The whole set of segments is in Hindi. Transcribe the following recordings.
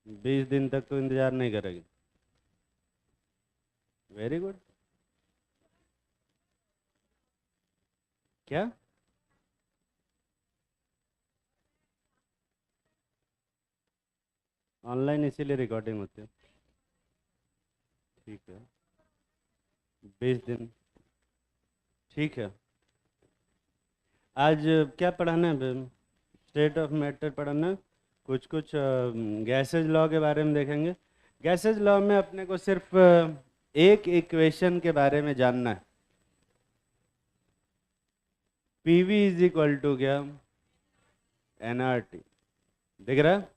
20 दिन तक तो इंतज़ार नहीं करेगी। Very good. क्या? ऑनलाइन इसीलिए रिकॉर्डिंग होती है। ठीक है। 20 दिन। ठीक है। आज क्या पढ़ाना है? स्टेट ऑफ मैटर पढ़ाना है। कुछ कुछ गैसेज लॉ के बारे में देखेंगे। गैसेज लॉ में अपने को सिर्फ एक इक्वेशन के बारे में जानना है। पीवी इज इक्वल टू क्या? एनआरटी। दिख रहा है?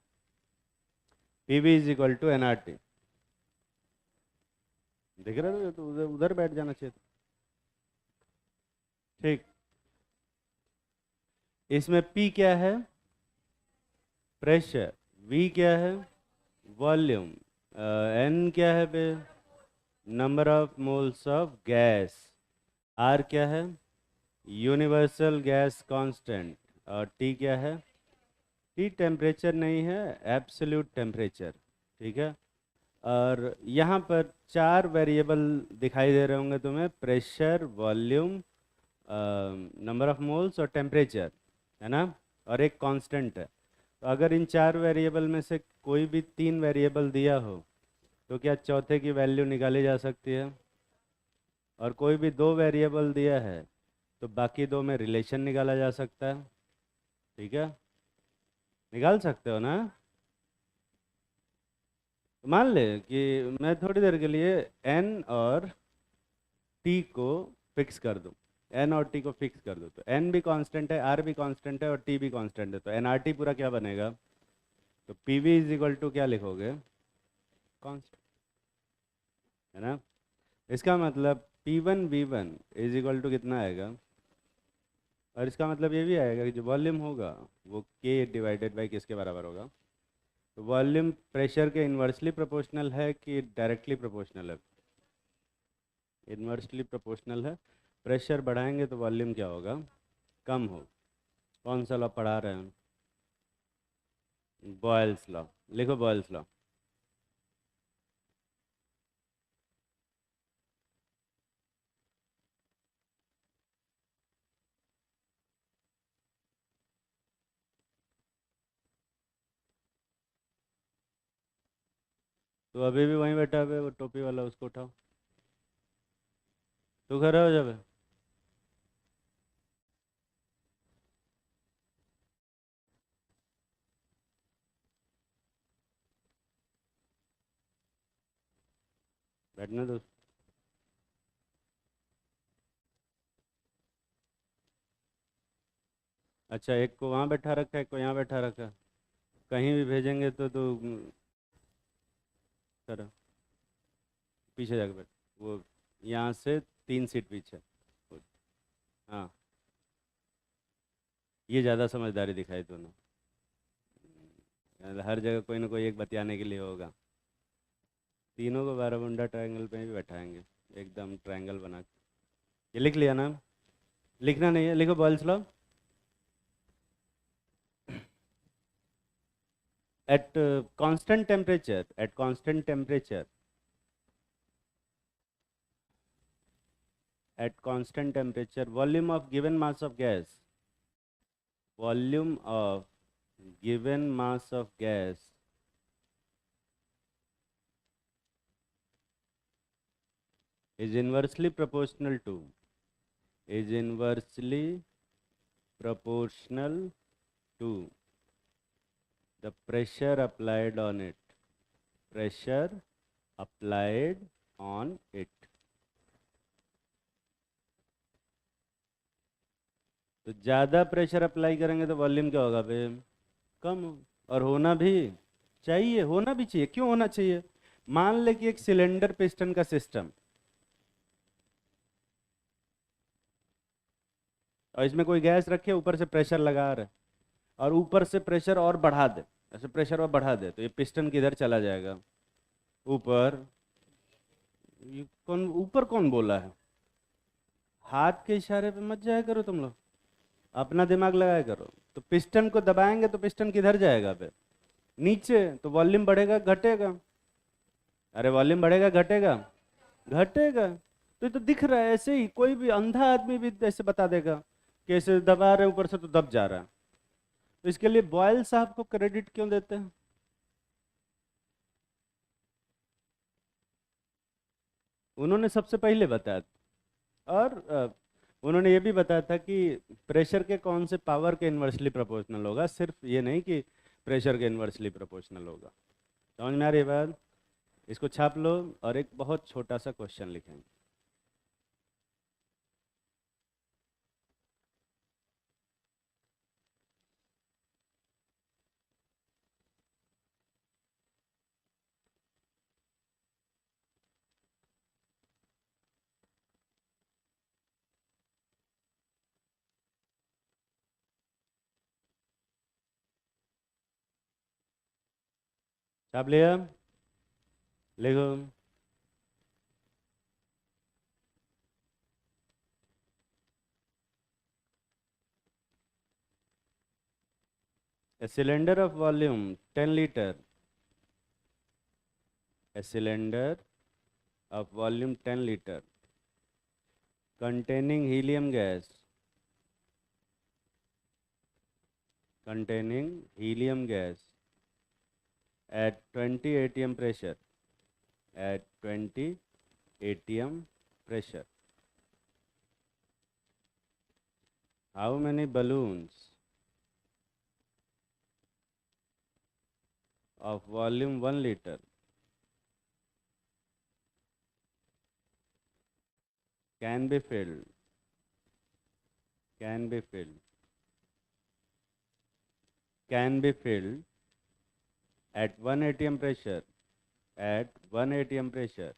PV is equal to NRT. दिख रहा है? तो उधर उधर बैठ जाना चाहिए था। ठीक। इसमें पी क्या है? प्रेशर। वी क्या है? वॉल्यूम। एन क्या है बे? Number of moles of gas. R क्या है? Universal gas constant. और टी क्या है? टी टेम्परेचर नहीं है, एब्सोल्यूट टेम्परेचर। ठीक है। और यहाँ पर 4 वेरिएबल दिखाई दे रहे होंगे तुम्हें, pressure, volume, number of moles और टेम्परेचर, है ना? और एक कांस्टेंट है। तो अगर इन 4 वेरिएबल में से कोई भी 3 वेरिएबल दिया हो तो क्या चौथे की वैल्यू निकाली जा सकती है? और कोई भी 2 वेरिएबल दिया है तो बाकी दो में रिलेशन निकाला जा सकता है। ठीक है। निकाल सकते हो ना? तो मान ले कि मैं थोड़ी देर के लिए एन और टी को फिक्स कर दूं। एन और टी को फिक्स कर दूं तो एन भी कांस्टेंट है, आर भी कांस्टेंट है और टी भी कांस्टेंट है, तो एन आर टी पूरा क्या बनेगा? तो P V is equal to क्या लिखोगे? कांस्टेंट। है ना? इसका मतलब P one V one is equal to कितना आएगा? और इसका मतलब ये भी आएगा कि जो वॉल्यूम होगा वो के डिवाइडेड बाई किसके बराबर होगा? तो वॉल्यूम प्रेशर के इन्वर्सली प्रोपोर्शनल है कि डायरेक्टली प्रोपोर्शनल है? इन्वर्सली प्रोपोर्शनल है। प्रेशर बढ़ाएंगे तो वॉल्यूम क्या होगा? कम हो। कौन सा लॉ पढ़ा रहे हैं? Boyle's law. लिखो बॉयल्स लॉ। तो अभी भी वहीं बैठा हुआ है वो टोपी वाला, उसको उठाओ। तू खड़ा हो जावे। बैठने दो। अच्छा, एक को वहाँ बैठा रखा है, एक को यहाँ बैठा रखा है। कहीं भी भेजेंगे तो तू खड़ा। पीछे जाकर बैठ। वो यहाँ से 3 सीट पीछे। वो- हाँ। ये ज़्यादा समझदारी दिखाई तूने। हर जगह कोई ना कोई एक बतियाने के लिए होगा। तीनों को बारामुंडा ट्रायंगल पे भी बैठाएंगे, एकदम ट्रायंगल बना के। ये लिख लिया ना? लिखना नहीं है? लिखो Boyle's law. at constant temperature, at constant temperature, at constant temperature, volume of given mass of gas, volume of given mass of gas is inversely proportional to, is inversely proportional to the pressure applied on it, pressure applied on it. तो ज़्यादा प्रेशर अप्लाई करेंगे तो वॉल्यूम क्या होगा बे? कम हो। और होना भी चाहिए, होना भी चाहिए। क्यों होना चाहिए? मान ले कि एक सिलेंडर पिस्टन का सिस्टम, और इसमें कोई गैस रखे, ऊपर से प्रेशर लगा रहे, और ऊपर से प्रेशर और बढ़ा दे, ऐसे प्रेशर और बढ़ा दे, तो ये पिस्टन किधर चला जाएगा? ऊपर। ये कौन ऊपर कौन बोला है? हाथ के इशारे पे मत जाया करो तुम लोग, अपना दिमाग लगाया करो। तो पिस्टन को दबाएंगे तो पिस्टन किधर जाएगा बे? नीचे, तो वॉल्यूम बढ़ेगा घटेगा? अरे वॉल्यूम बढ़ेगा घटेगा? घटेगा। तो ये तो दिख रहा है, ऐसे ही कोई भी अंधा आदमी भी ऐसे बता देगा कि ऐसे दबा रहे हैं ऊपर से तो दब जा रहा है। तो इसके लिए बॉयल साहब को क्रेडिट क्यों देते हैं? उन्होंने सबसे पहले बताया था। और उन्होंने ये भी बताया था कि प्रेशर के कौन से पावर के इन्वर्सली प्रोपोर्शनल होगा, सिर्फ ये नहीं कि प्रेशर के इन्वर्सली प्रोपोर्शनल होगा। समझ में आ रही है बात? इसको छाप लो और एक बहुत छोटा सा क्वेश्चन लिखेंगे। छाप लिया? लिखो। A cylinder of volume 10 liter, a cylinder of volume 10 liter containing helium gas, containing helium gas at 20 atm pressure, at 20 atm pressure. How many balloons of volume 1 liter can be filled, can be filled, can be filled at 1 atm pressure, at 1 atm pressure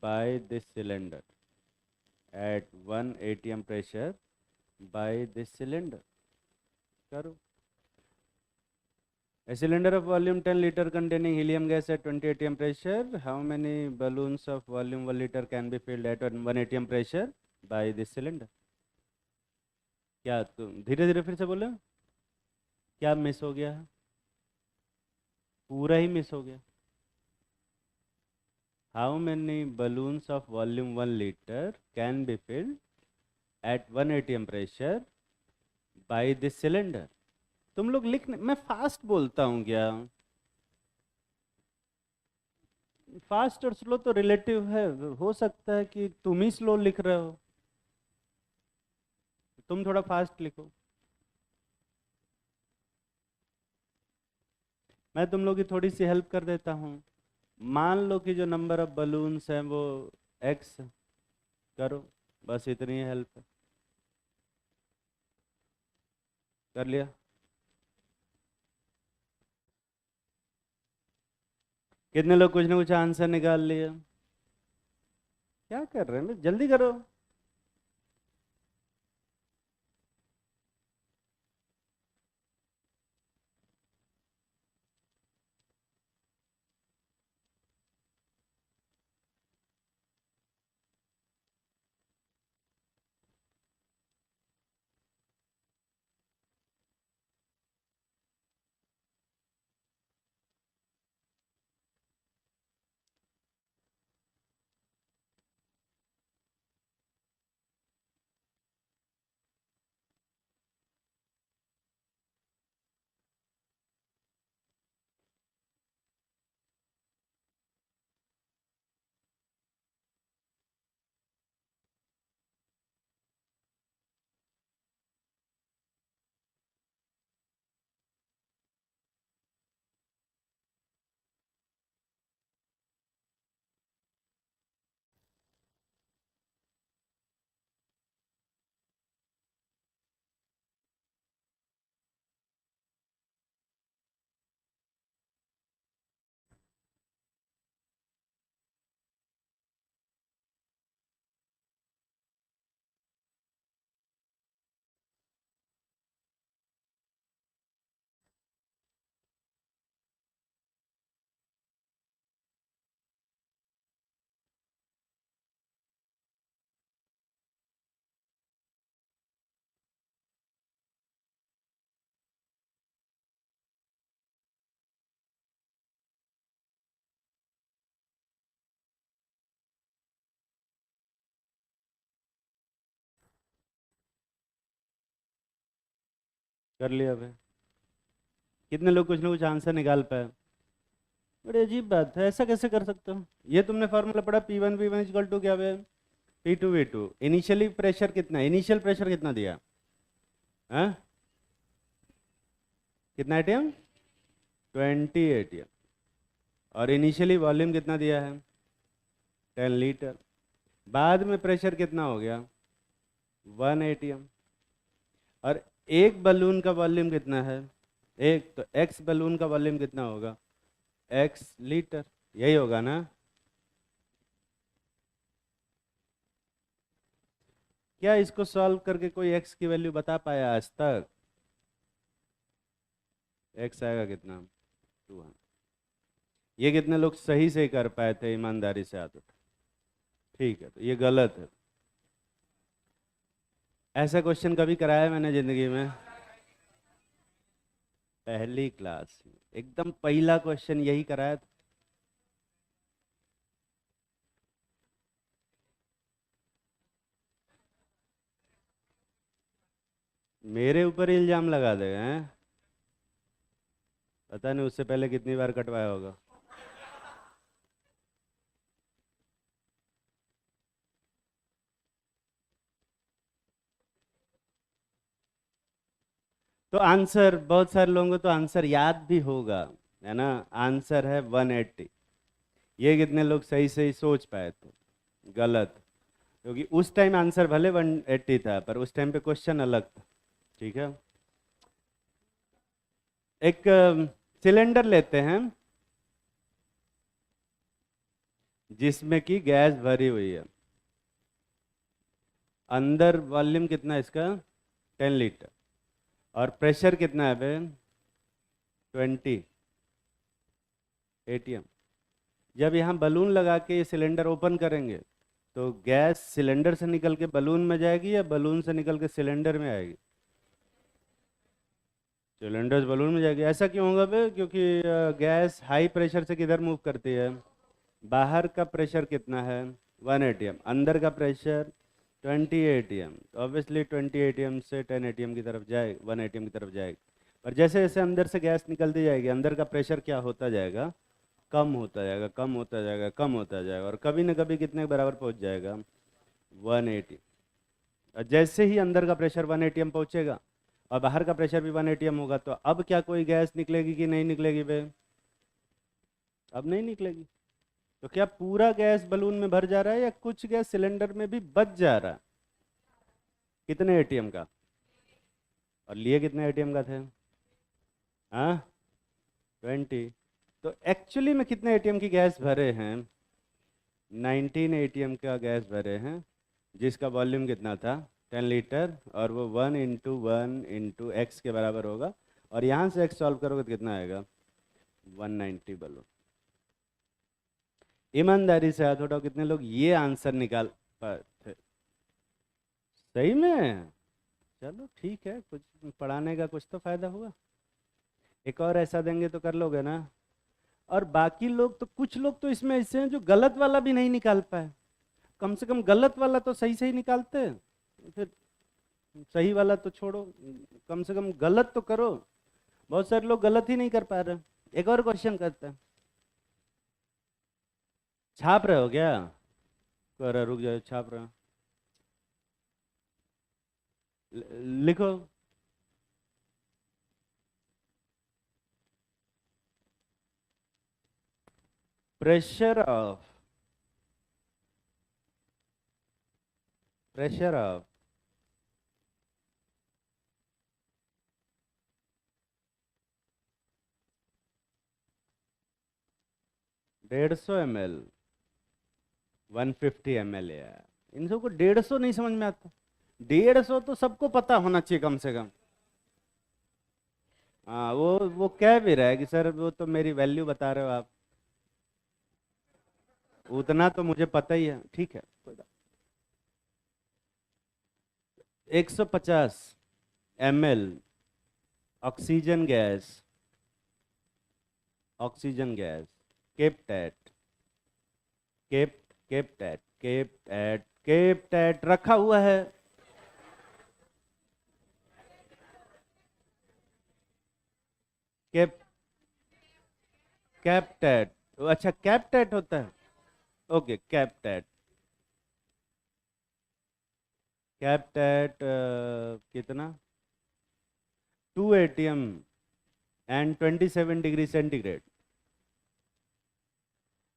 by this cylinder, at 1 atm pressure by this cylinder? करो। A cylinder of volume 10 liter containing helium gas at 20 atm pressure, how many balloons of volume 1 liter can be filled at 1 atm pressure by this cylinder? क्या तुम धीरे धीरे फिर से बोलो, क्या मिस हो गया है? पूरा ही मिस हो गया। How many balloons of volume 1 liter can be filled at 1 atm pressure by this cylinder? तुम लोग लिख, मैं फास्ट बोलता हूँ क्या? फास्ट और स्लो तो रिलेटिव है, हो सकता है कि तुम ही स्लो लिख रहे हो, तुम थोड़ा फास्ट लिखो। मैं तुम लोग की थोड़ी सी हेल्प कर देता हूँ। मान लो कि जो नंबर ऑफ बलून्स हैं वो एक्स, करो, बस इतनी ही हेल्प है। कर लिया? कितने लोग कुछ ना कुछ आंसर निकाल लिया? क्या कर रहे हैं, जल्दी करो। कर लिया भाई। कितने लोग कुछ ना कुछ आंसर निकाल पाए? बड़ी अजीब बात है, ऐसा कैसे कर सकते हो? ये तुमने फॉर्मूला पढ़ा, P1 इक्वल टू क्या है? P2V2। इनिशियली प्रेशर कितना, इनिशियल प्रेशर कितना दिया? हाँ, कितना एटीएम? 20 एटीएम। और इनिशियली वॉल्यूम कितना दिया है? 10 लीटर। बाद में प्रेशर कितना हो गया? 1 एटीएम। और एक बलून का वॉल्यूम कितना है? एक, तो एक्स बलून का वॉल्यूम कितना होगा? X litre. यही होगा ना? क्या इसको सॉल्व करके कोई एक्स की वैल्यू बता पाया आज तक? एक्स आएगा कितना? 200। ये कितने लोग सही से कर पाए थे? ईमानदारी से हाथ उठा। ठीक है, तो ये गलत है। ऐसा क्वेश्चन कभी कराया मैंने जिंदगी में? पहली क्लास में एकदम पहला क्वेश्चन यही कराया था। मेरे ऊपर इल्जाम लगा दे हैं? पता नहीं उससे पहले कितनी बार कटवाया होगा। तो आंसर, बहुत सारे लोगों को तो आंसर याद भी होगा, है ना? आंसर है 180। ये कितने लोग सही सही सोच पाए थे? गलत। क्योंकि उस टाइम आंसर भले 180 था, पर उस टाइम पे क्वेश्चन अलग था। ठीक है। एक सिलेंडर लेते हैं जिसमें कि गैस भरी हुई है। अंदर वॉल्यूम कितना है इसका? 10 लीटर। और प्रेशर कितना है बे? 20 एटीएम। जब यहाँ बलून लगा के ये सिलेंडर ओपन करेंगे, तो गैस सिलेंडर से निकल के बलून में जाएगी या बलून से निकल के सिलेंडर में आएगी? सिलेंडर से बलून में जाएगी। ऐसा क्यों होगा बे? क्योंकि गैस हाई प्रेशर से किधर मूव करती है? बाहर का प्रेशर कितना है? 1 एटीएम। अंदर का प्रेशर 20 एटीएम। ऑब्वियसली 20 एटीएम से 10 एटीएम की तरफ जाए, 1 एटीएम की तरफ जाएगी। पर जैसे जैसे अंदर से गैस निकलती जाएगी, अंदर का प्रेशर क्या होता जाएगा? कम होता जाएगा, कम होता जाएगा, कम होता जाएगा, और कभी न कभी कितने के बराबर पहुंच जाएगा? 180। और जैसे ही अंदर का प्रेशर 1 एटीएम पहुंचेगा और बाहर का प्रेशर भी 1 एटीएम होगा, तो अब क्या कोई गैस निकलेगी कि नहीं निकलेगी बे? अब नहीं निकलेगी। तो क्या पूरा गैस बलून में भर जा रहा है या कुछ गैस सिलेंडर में भी बच जा रहा है? कितने एटीएम का? और लिए कितने एटीएम का थे? हाँ, 20। तो एक्चुअली में कितने एटीएम की गैस भरे हैं? 19 एटीएम का गैस भरे हैं, जिसका वॉल्यूम कितना था? 10 लीटर। और वो 1 × 1 × x के बराबर होगा। और यहाँ से x सॉल्व करोगे तो कितना आएगा? 190 बलून। ईमानदारी से हाथ उठाओ, कितने लोग ये आंसर निकाल पाए थे? सही में? चलो ठीक है, कुछ पढ़ाने का कुछ तो फायदा हुआ। एक और ऐसा देंगे तो कर लोगे ना? और बाकी लोग तो, कुछ लोग तो इसमें ऐसे हैं जो गलत वाला भी नहीं निकाल पाए। कम से कम गलत वाला तो सही सही निकालते हैं। फिर सही वाला तो छोड़ो, कम से कम गलत तो करो। बहुत सारे लोग गलत ही नहीं कर पा रहे। एक और क्वेश्चन करते हैं। छाप रहे हो क्या? कर, रुक जाओ, छाप रहे हो। लिखो। Pressure of, pressure of 150 ml, 150 ml है। इन सबको 150 नहीं समझ में आता। 150 तो सबको पता होना चाहिए कम से कम। हाँ, वो कह भी रहा है कि सर वो तो मेरी वैल्यू बता रहे हो आप। उतना तो मुझे पता ही है, ठीक है, कोई बात। 150 ml oxygen gas, oxygen gas, केपटैट, केपटैट, केपटैट, केपटैट रखा हुआ है। कैप कैप्टेट, अच्छा कैप्टेट होता है, ओके कैप्टेट। कैप्टेट कितना, 2 ATM and 27 degree centigrade.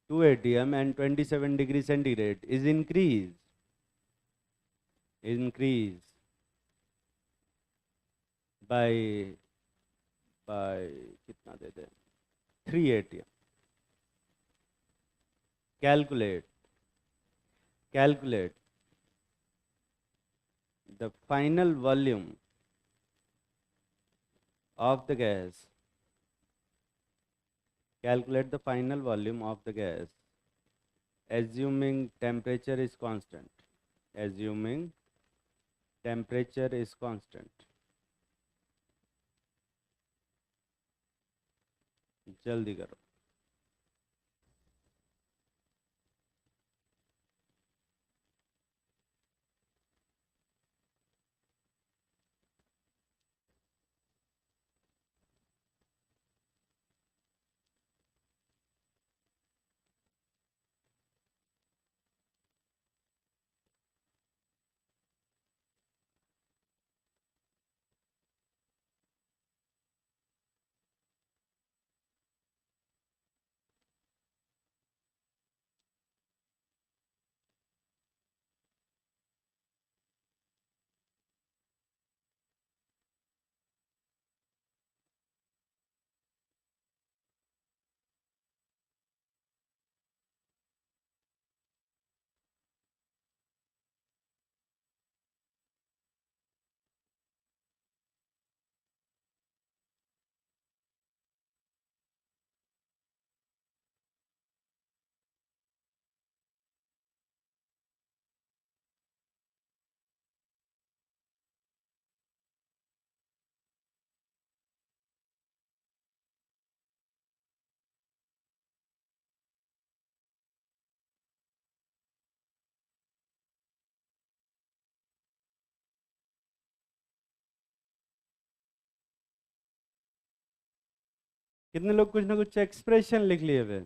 2 ATM and 27 degree centigrade is increase by कितना देते हैं, 3 ATM. Calculate the final volume of the gas. Calculate the final volume of the gas, assuming temperature is constant. Assuming temperature is constant. जल्दी करो। कितने लोग कुछ ना कुछ एक्सप्रेशन लिख लिए हुए,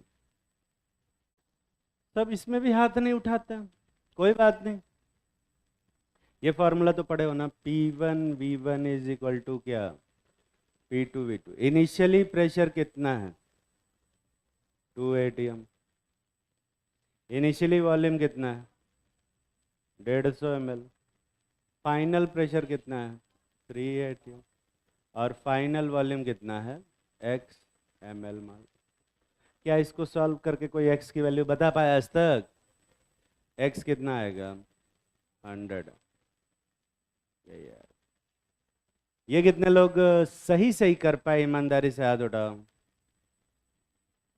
सब इसमें भी हाथ नहीं उठाते हैं। कोई बात नहीं, ये फॉर्मूला तो पढ़े हो ना, P1V1 इज इक्वल टू क्या, P2V2। इनिशियली प्रेशर कितना है, 2 ATM। इनिशियली वॉल्यूम कितना है, 150 ml। फाइनल प्रेशर कितना है, 3 ATM। और फाइनल वॉल्यूम कितना है, x ml मान। क्या इसको सॉल्व करके कोई x की वैल्यू बता पाया आज तक, x कितना आएगा, 100। ये कितने लोग सही सही कर पाए, ईमानदारी से हाथ उठाओ।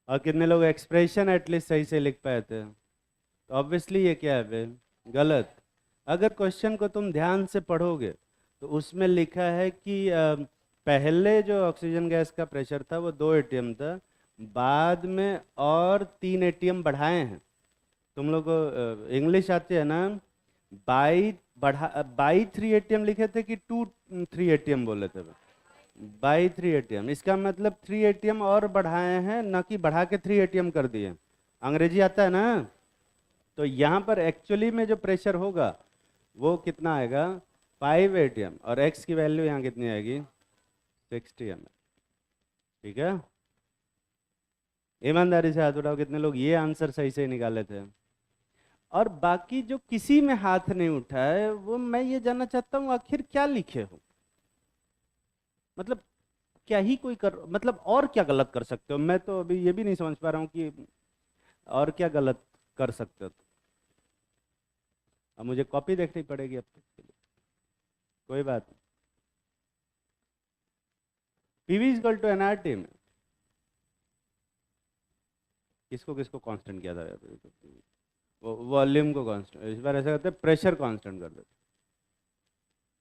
और कितने लोग एक्सप्रेशन एटलीस्ट सही से लिख पाए थे। तो ऑब्वियसली ये क्या है बे, गलत। अगर क्वेश्चन को तुम ध्यान से पढ़ोगे तो उसमें लिखा है कि पहले जो ऑक्सीजन गैस का प्रेशर था वो 2 ATM था, बाद में और 3 ATM बढ़ाए हैं। तुम लोग को इंग्लिश आती है ना, बाई 3 ATM लिखे थे कि 3 ATM बोले थे, बाई 3 ATM। इसका मतलब 3 ATM और बढ़ाए हैं, ना कि बढ़ा के 3 ATM कर दिए। अंग्रेजी आता है ना, तो यहाँ पर एक्चुअली में जो प्रेशर होगा वो कितना आएगा, 5 ATM। और x की वैल्यू यहाँ कितनी आएगी, 60 ml। ठीक है, ईमानदारी से हाथ उठाओ कितने लोग ये आंसर सही से निकाले थे। और बाकी जो किसी में हाथ नहीं उठा है, वो मैं ये जानना चाहता हूँ आखिर क्या लिखे हो, मतलब क्या ही कोई कर, मतलब और क्या गलत कर सकते हो। मैं तो अभी ये भी नहीं समझ पा रहा हूँ कि और क्या गलत कर सकते हो। अब मुझे कॉपी देखनी पड़ेगी अब तक के लिए, कोई बात नहीं। पीवी इक्वल टू एनआरटी में किसको किसको कांस्टेंट किया था, वॉल्यूम को कांस्टेंट, इस बार ऐसा करते हैं प्रेशर कांस्टेंट कर देते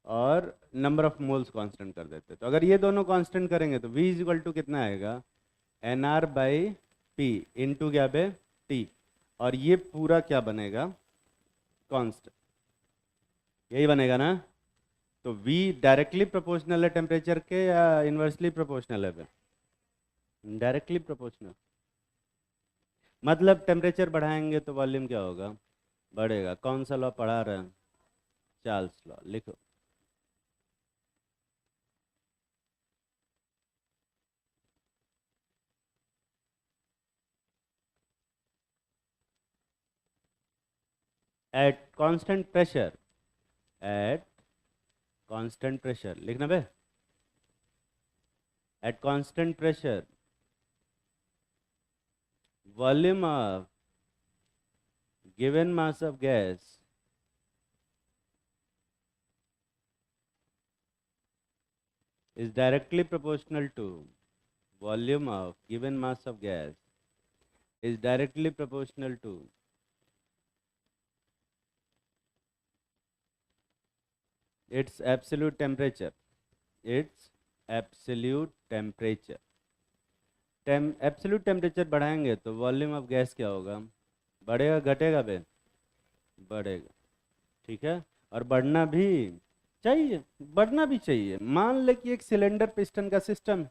और नंबर ऑफ मोल्स कांस्टेंट कर देते। तो अगर ये दोनों कांस्टेंट करेंगे तो V इज इक्वल टू कितना आएगा, NR/P इंटू क्या बे, T। और ये पूरा क्या बनेगा, कांस्टेंट, यही बनेगा ना। तो V डायरेक्टली प्रोपोर्शनल है टेम्परेचर के या इन्वर्सली प्रोपोर्शनल है बे, डायरेक्टली प्रोपोर्शनल, मतलब टेम्परेचर बढ़ाएंगे तो वॉल्यूम क्या होगा, बढ़ेगा। कौन सा लॉ पढ़ा रहे हैं, चार्ल्स लॉ, लिखो। At constant pressure, at constant pressure लिखना बे, at constant pressure volume of given mass of gas is directly proportional to volume of given mass of gas is directly proportional to its absolute temperature, its absolute temperature। Absolute temperature बढ़ाएंगे तो वॉल्यूम ऑफ गैस क्या होगा, बढ़ेगा घटेगा बे, बढ़ेगा। ठीक है, और बढ़ना भी चाहिए, बढ़ना भी चाहिए। मान ले कि एक सिलेंडर पिस्टन का सिस्टम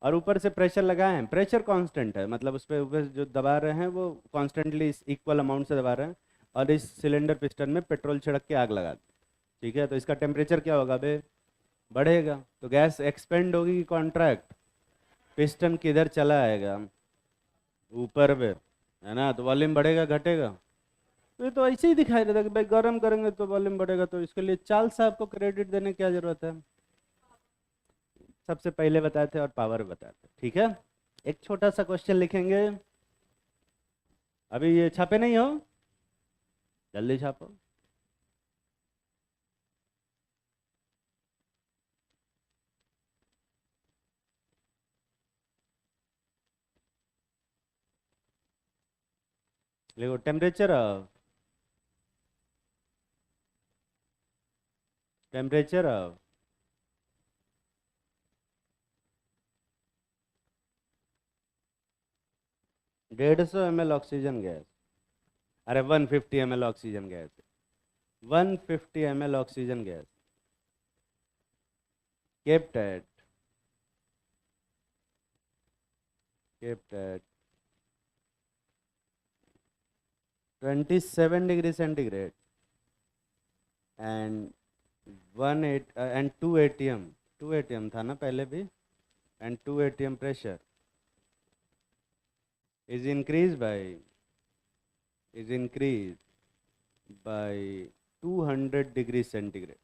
और ऊपर से प्रेशर लगाए हैं, प्रेशर कांस्टेंट है, मतलब उस पर ऊपर जो दबा रहे हैं वो कांस्टेंटली इक्वल अमाउंट से दबा रहे हैं, और इस सिलेंडर पिस्टन में पेट्रोल छिड़क के आग लगा दी। ठीक है, तो इसका टेम्परेचर क्या होगा बे, बढ़ेगा। तो गैस एक्सपेंड होगी कि कॉन्ट्रैक्ट, पिस्टन किधर चला आएगा, ऊपर पे, है ना, तो वॉल्यूम बढ़ेगा घटेगा। तो ये तो ऐसे ही दिखाई देता है कि भाई गर्म करेंगे तो वॉल्यूम बढ़ेगा, तो इसके लिए चार्ल्स साहब को क्रेडिट देने की क्या जरूरत है, सबसे पहले बताए थे और पावर बताए थे। ठीक है, एक छोटा सा क्वेश्चन लिखेंगे, अभी ये छापे नहीं हो, जल्दी छापो। देखो, temperature of 150 ml oxygen gas, अरे 150 ml oxygen gas, 150 ml oxygen gas kept at kept at 27 degree centigrade and 2 atm, 2 atm था ना पहले भी, and 2 atm pressure is increased by is increased by 200 degree centigrade,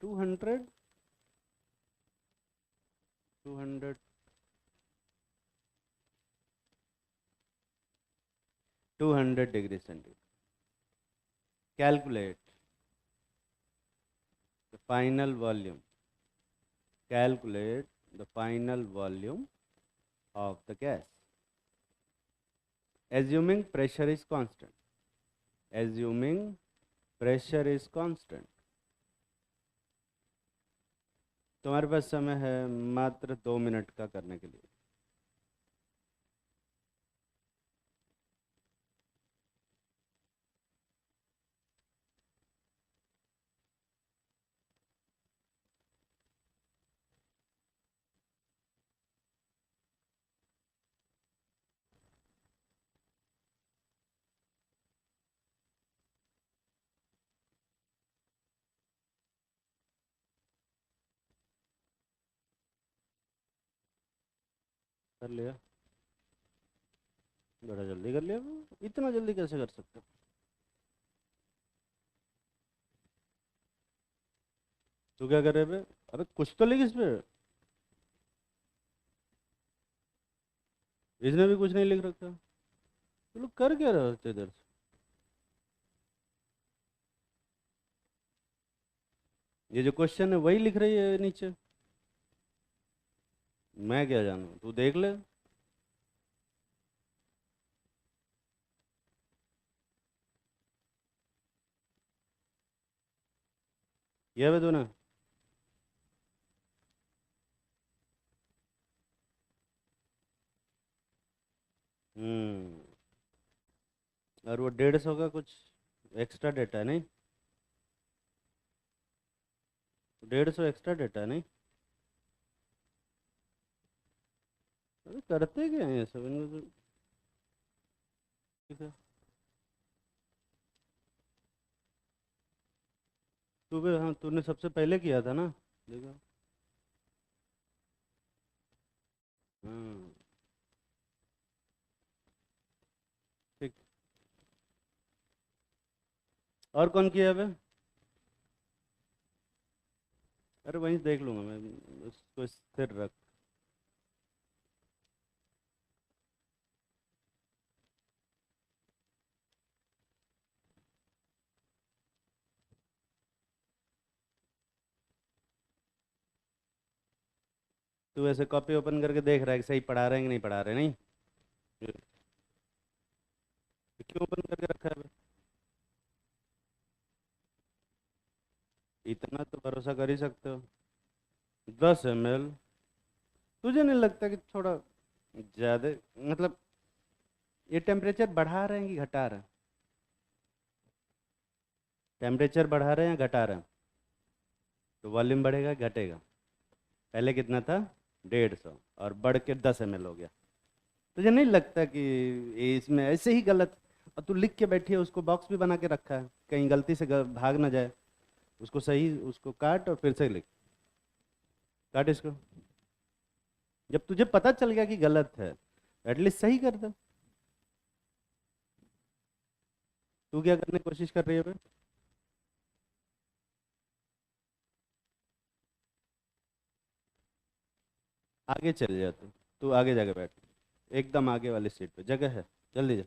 200 200 200 degree centigrade. Calculate the final volume, calculate the final volume of the gas, assuming pressure is constant, assuming pressure is constant। तुम्हारे पास समय है मात्र 2 मिनट का करने के लिए। कर लिया, बड़ा जल्दी कर लिया, इतना जल्दी कैसे कर सकते हो। तू क्या कर रहे बे, अबे कुछ तो लिख इस पे, इसने भी कुछ नहीं लिख रखा। तू लोग कर क्या रहे हो इधर से। ये जो क्वेश्चन है वही लिख रही है नीचे, मैं क्या जानू, तू देख ले। ये बे तूने, और वो 150 का कुछ एक्स्ट्रा डेटा है नहीं, 150 एक्स्ट्रा डेटा है नहीं। अरे करते क्या है ये सब इनको तो। ठीक है। हाँ तूने सबसे पहले किया था ना। देखो। हाँ। ठीक। और कौन किया है? अरे वहीं से देख लूंगा मैं। उसको स्थिर रख। तू ऐसे कॉपी ओपन करके देख रहा है कि सही पढ़ा रहे हैं कि नहीं पढ़ा रहे, नहीं? ये क्यों ओपन करके रखा है बे? इतना तो भरोसा कर ही सकते हो। 10 ml। तुझे नहीं लगता कि थोड़ा ज़्यादा, मतलब ये टेम्परेचर बढ़ा रहे हैं कि घटा रहे हैं? टेम्परेचर बढ़ा रहे हैं या घटा रहे हैं? तो वॉल्यूम बढ़ेगा घटेगा? पहले कितना था? 150, और बढ़ के 10 ml हो गया। तुझे नहीं लगता कि ये इसमें ऐसे ही गलत? और तू लिख के बैठी है, उसको बॉक्स भी बना के रखा है, कहीं गलती से भाग ना जाए। उसको सही, उसको काट और फिर से लिख। काट इसको। जब तुझे पता चल गया कि गलत है, एटलीस्ट सही कर दो। तू क्या करने की कोशिश कर रही है बे? आगे चल जा तू। तू आगे जाके बैठ। एकदम आगे वाली सीट पे जगह है। जल्दी जा।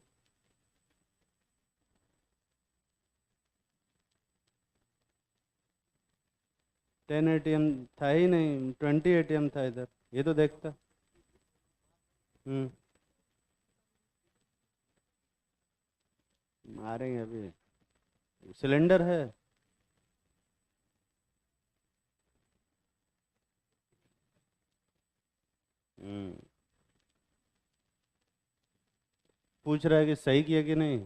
10 ATM था ही नहीं, 20 ATM था इधर। ये तो देखता। हम्म। मारेंगे अभी। सिलेंडर है। हम्म। पूछ रहा है कि सही किया कि नहीं।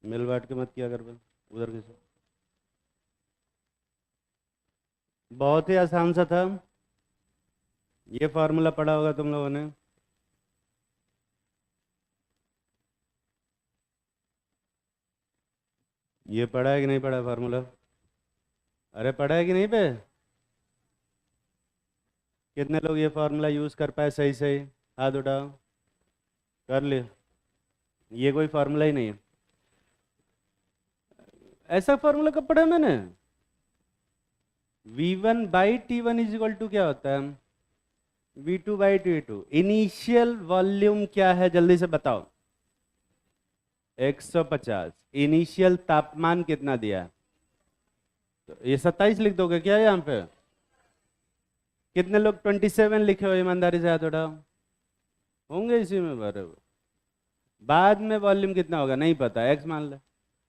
मिल बांट के मत किया कर बे, उधर किसे। बहुत ही आसान सा था। ये फार्मूला पढ़ा होगा तुम लोगों ने। ये पढ़ा है कि नहीं पढ़ा फार्मूला? अरे पढ़ा है कि नहीं पे? कितने लोग ये फार्मूला यूज कर पाए सही सही? हाथ उठाओ। कर लिया। ये कोई फार्मूला ही नहीं है। ऐसा फार्मूला कब पढ़ा है मैंने? V1/T1 इज इक्वल टू क्या होता है? V2/T2। इनिशियल वॉल्यूम क्या है जल्दी से बताओ? 150। इनिशियल तापमान कितना दिया है? तो ये 27 लिख दोगे क्या यहाँ पे? कितने लोग 27 लिखे हो ईमानदारी से हाथ उठाओ। होंगे इसी में भरे हुए। बाद में वॉल्यूम कितना होगा नहीं पता, एक्स मान ले।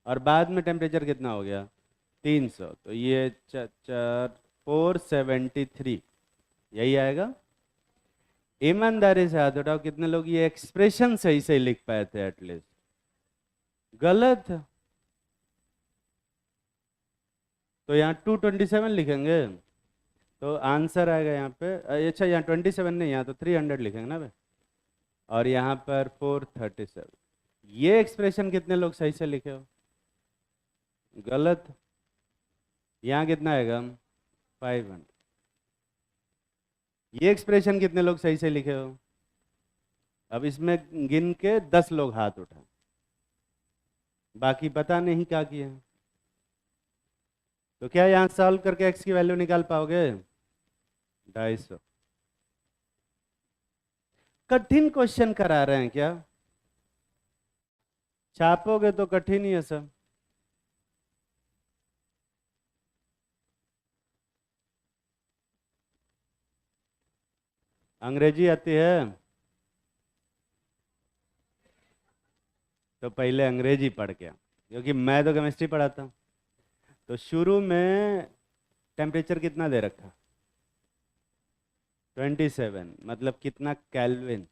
और बाद में टेम्परेचर कितना हो गया? 300। तो ये 473 यही आएगा। ईमानदारी से हाथ उठाओ कितने लोग ये एक्सप्रेशन सही सही लिख पाए थे एटलीस्ट। गलत। तो यहाँ 227 लिखेंगे। तो आंसर आएगा यहाँ पे अच्छा यहाँ 27 नहीं, यहाँ तो 300 लिखेंगे ना भाई। और यहाँ पर 437। ये एक्सप्रेशन कितने लोग सही से लिखे हो? गलत। यहाँ कितना आएगा? 500। ये एक्सप्रेशन कितने लोग सही से लिखे हो? अब इसमें गिन के 10 लोग हाथ उठाए, बाकी पता नहीं क्या किए हैं। तो क्या यहाँ सॉल्व करके एक्स की वैल्यू निकाल पाओगे? 250। कठिन क्वेश्चन करा रहे हैं क्या? छापोगे तो कठिन ही है सब। अंग्रेजी आती है? तो पहले अंग्रेजी पढ़ के आ, क्योंकि मैं तो केमिस्ट्री पढ़ाता हूँ। तो शुरू में टेम्परेचर कितना दे रखा? 27 मतलब कितना केल्विन?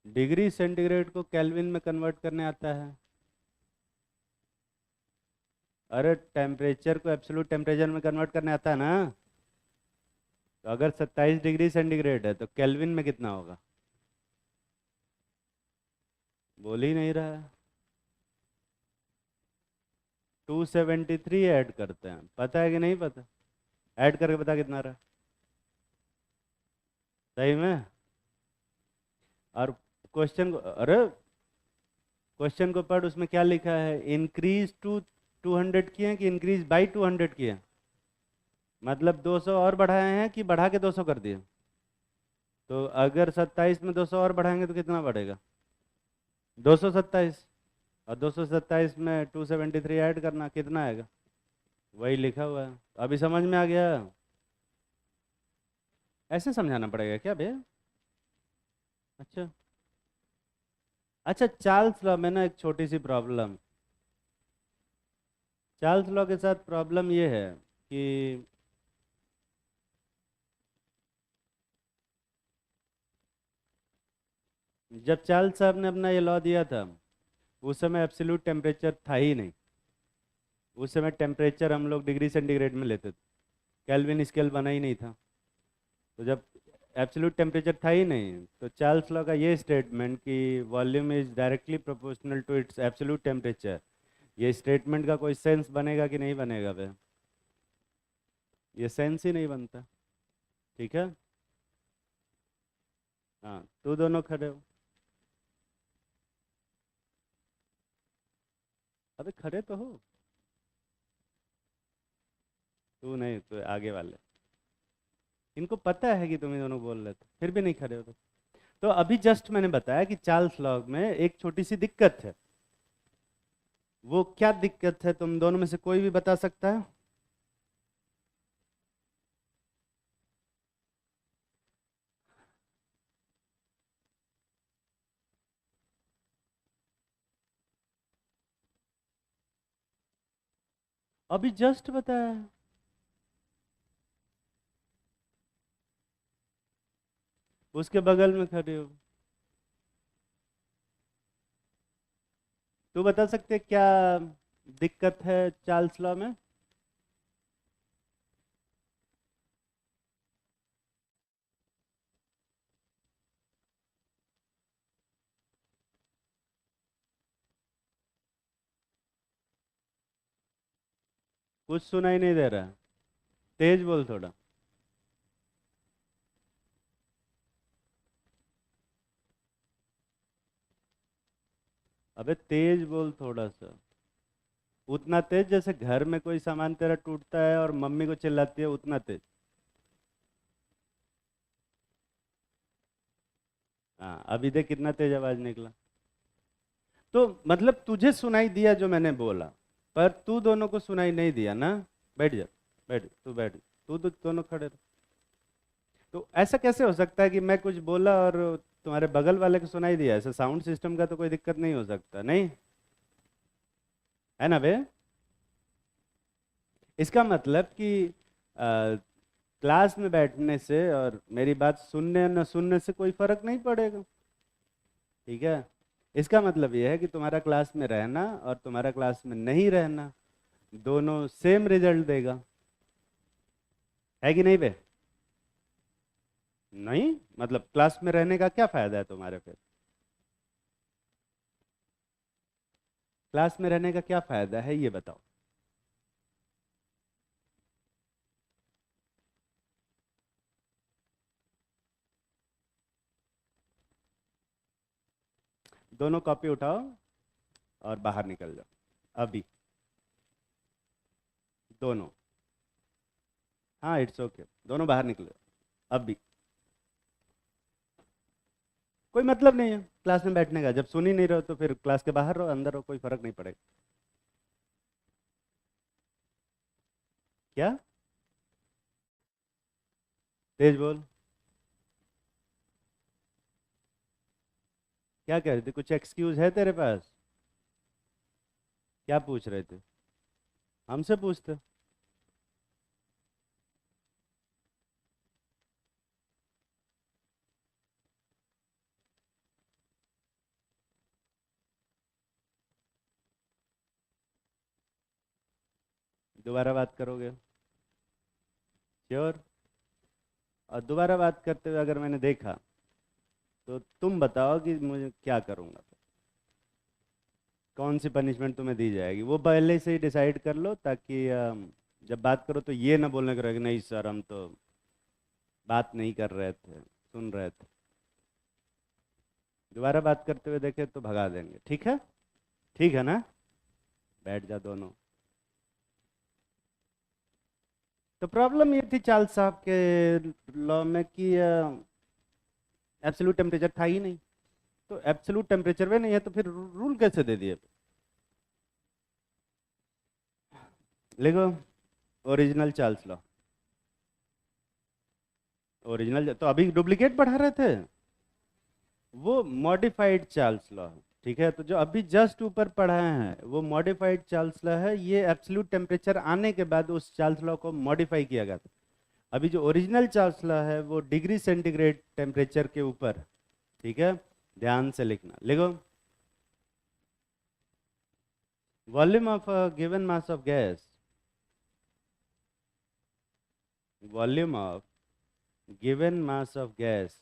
डिग्री सेंटीग्रेड को केल्विन में कन्वर्ट करने आता है? अरे टेम्परेचर को एब्सोल्यूट टेम्परेचर में कन्वर्ट करने आता है ना। तो अगर 27 डिग्री सेंटीग्रेड है तो केल्विन में कितना होगा? बोल ही नहीं रहा है। 273 ऐड करते हैं, पता है कि नहीं पता? ऐड करके बता कितना रहा। सही में? और क्वेश्चन को, अरे क्वेश्चन को पढ़, उसमें क्या लिखा है? इंक्रीज टू 200 किए कि इंक्रीज बाई 200 किए? मतलब 200 और बढ़ाए हैं कि बढ़ा के 200 कर दिए? तो अगर 27 में 200 और बढ़ाएंगे तो कितना बढ़ेगा? 227। और 227 में 273 ऐड करना, कितना आएगा? वही लिखा हुआ है। अभी समझ में आ गया? ऐसे समझाना पड़ेगा क्या भैया? अच्छा। अच्छा, चार्ल्स लॉ में ना एक छोटी सी प्रॉब्लम। चार्ल्स लॉ के साथ प्रॉब्लम ये है कि जब चार्ल्स साहब ने अपना ये लॉ दिया था, उस समय एब्सोल्यूट टेम्परेचर था ही नहीं। उस समय टेम्परेचर हम लोग डिग्री सेंटीग्रेड में लेते थे, केल्विन स्केल बना ही नहीं था। तो जब एब्सोल्यूट टेम्परेचर था ही नहीं, तो चार्ल्स लॉ का ये स्टेटमेंट कि volume is directly proportional to its absolute temperature, ये स्टेटमेंट का कोई सेंस बनेगा कि नहीं बनेगा बे? ये सेंस ही नहीं बनता। ठीक है। हाँ, तो दोनों खड़े हो। अबे खड़े तो हो। तू नहीं, तो आगे वाले, इनको पता है कि तुम ही दोनों बोल रहे थे, फिर भी नहीं खड़े हो। तो अभी जस्ट मैंने बताया कि चार्ल्स लॉ में एक छोटी सी दिक्कत है। वो क्या दिक्कत है, तुम दोनों में से कोई भी बता सकता है? अभी जस्ट बताया। उसके बगल में खड़े हो। तू बता सकते क्या दिक्कत है चार्ल्स लॉ में? कुछ सुनाई नहीं दे रहा। तेज बोल थोड़ा। अबे तेज बोल थोड़ा सा। उतना तेज जैसे घर में कोई सामान तेरा टूटता है और मम्मी को चिल्लाती है, उतना तेज। हाँ, अभी देख कितना तेज आवाज निकला। तो मतलब तुझे सुनाई दिया जो मैंने बोला, पर तू दोनों को सुनाई नहीं दिया ना। बैठ जा। बैठ, तू बैठ। तू तो दोनों खड़े रहो। तो ऐसा कैसे हो सकता है कि मैं कुछ बोला और तुम्हारे बगल वाले को सुनाई दिया? ऐसा साउंड सिस्टम का तो कोई दिक्कत नहीं हो सकता, नहीं है ना बे? इसका मतलब कि क्लास में बैठने से और मेरी बात सुनने न सुनने से कोई फर्क नहीं पड़ेगा। ठीक है। इसका मतलब यह है कि तुम्हारा क्लास में रहना और तुम्हारा क्लास में नहीं रहना दोनों सेम रिजल्ट देगा। है कि नहीं बे? नहीं, मतलब क्लास में रहने का क्या फायदा है तुम्हारे फिर? क्लास में रहने का क्या फायदा है, ये बताओ। दोनों कॉपी उठाओ और बाहर निकल जाओ अभी। दोनों। हाँ, इट्स ओके, दोनों बाहर निकलो अभी। कोई मतलब नहीं है क्लास में बैठने का, जब सुन ही नहीं रहो तो फिर क्लास के बाहर रहो, अंदर रहो, कोई फर्क नहीं पड़ेगा। क्या? तेज बोल। क्या कह रहे थे? कुछ एक्सक्यूज है तेरे पास? क्या पूछ रहे थे? हमसे पूछते। दोबारा बात करोगे? श्योर? और दोबारा बात करते हुए अगर मैंने देखा तो तुम बताओ कि मुझे क्या करूँगा, कौन सी पनिशमेंट तुम्हें दी जाएगी, वो पहले से ही डिसाइड कर लो, ताकि जब बात करो तो ये ना बोलने करो कि नहीं सर हम तो बात नहीं कर रहे थे, सुन रहे थे। दोबारा बात करते हुए देखे तो भगा देंगे, ठीक है? ठीक है ना? बैठ जा दोनों। तो प्रॉब्लम ये थी चार्ल्स साहब के लॉ में कि एब्सोल्यूट टेम्परेचर था ही नहीं, तो एब्सोल्यूट टेम्परेचर में नहीं है तो फिर रूल कैसे दे दिए? लिखो ओरिजिनल चार्ल्स लॉ। ओरिजिनल तो अभी डुप्लीकेट पढ़ा रहे थे, वो मॉडिफाइड चार्ल्स लॉ है, ठीक है? तो जो अभी जस्ट ऊपर पढ़ाए हैं वो मॉडिफाइड चार्ल्स लॉ है। ये एब्सोल्यूट टेम्परेचर आने के बाद उस चार्ल्स लॉ को मॉडिफाई किया गया था। अभी जो ओरिजिनल चार्ल्स लॉ है वो डिग्री सेंटीग्रेड टेम्परेचर के ऊपर, ठीक है? ध्यान से लिखना, लिखो volume of a given mass of gas, volume of given mass of gas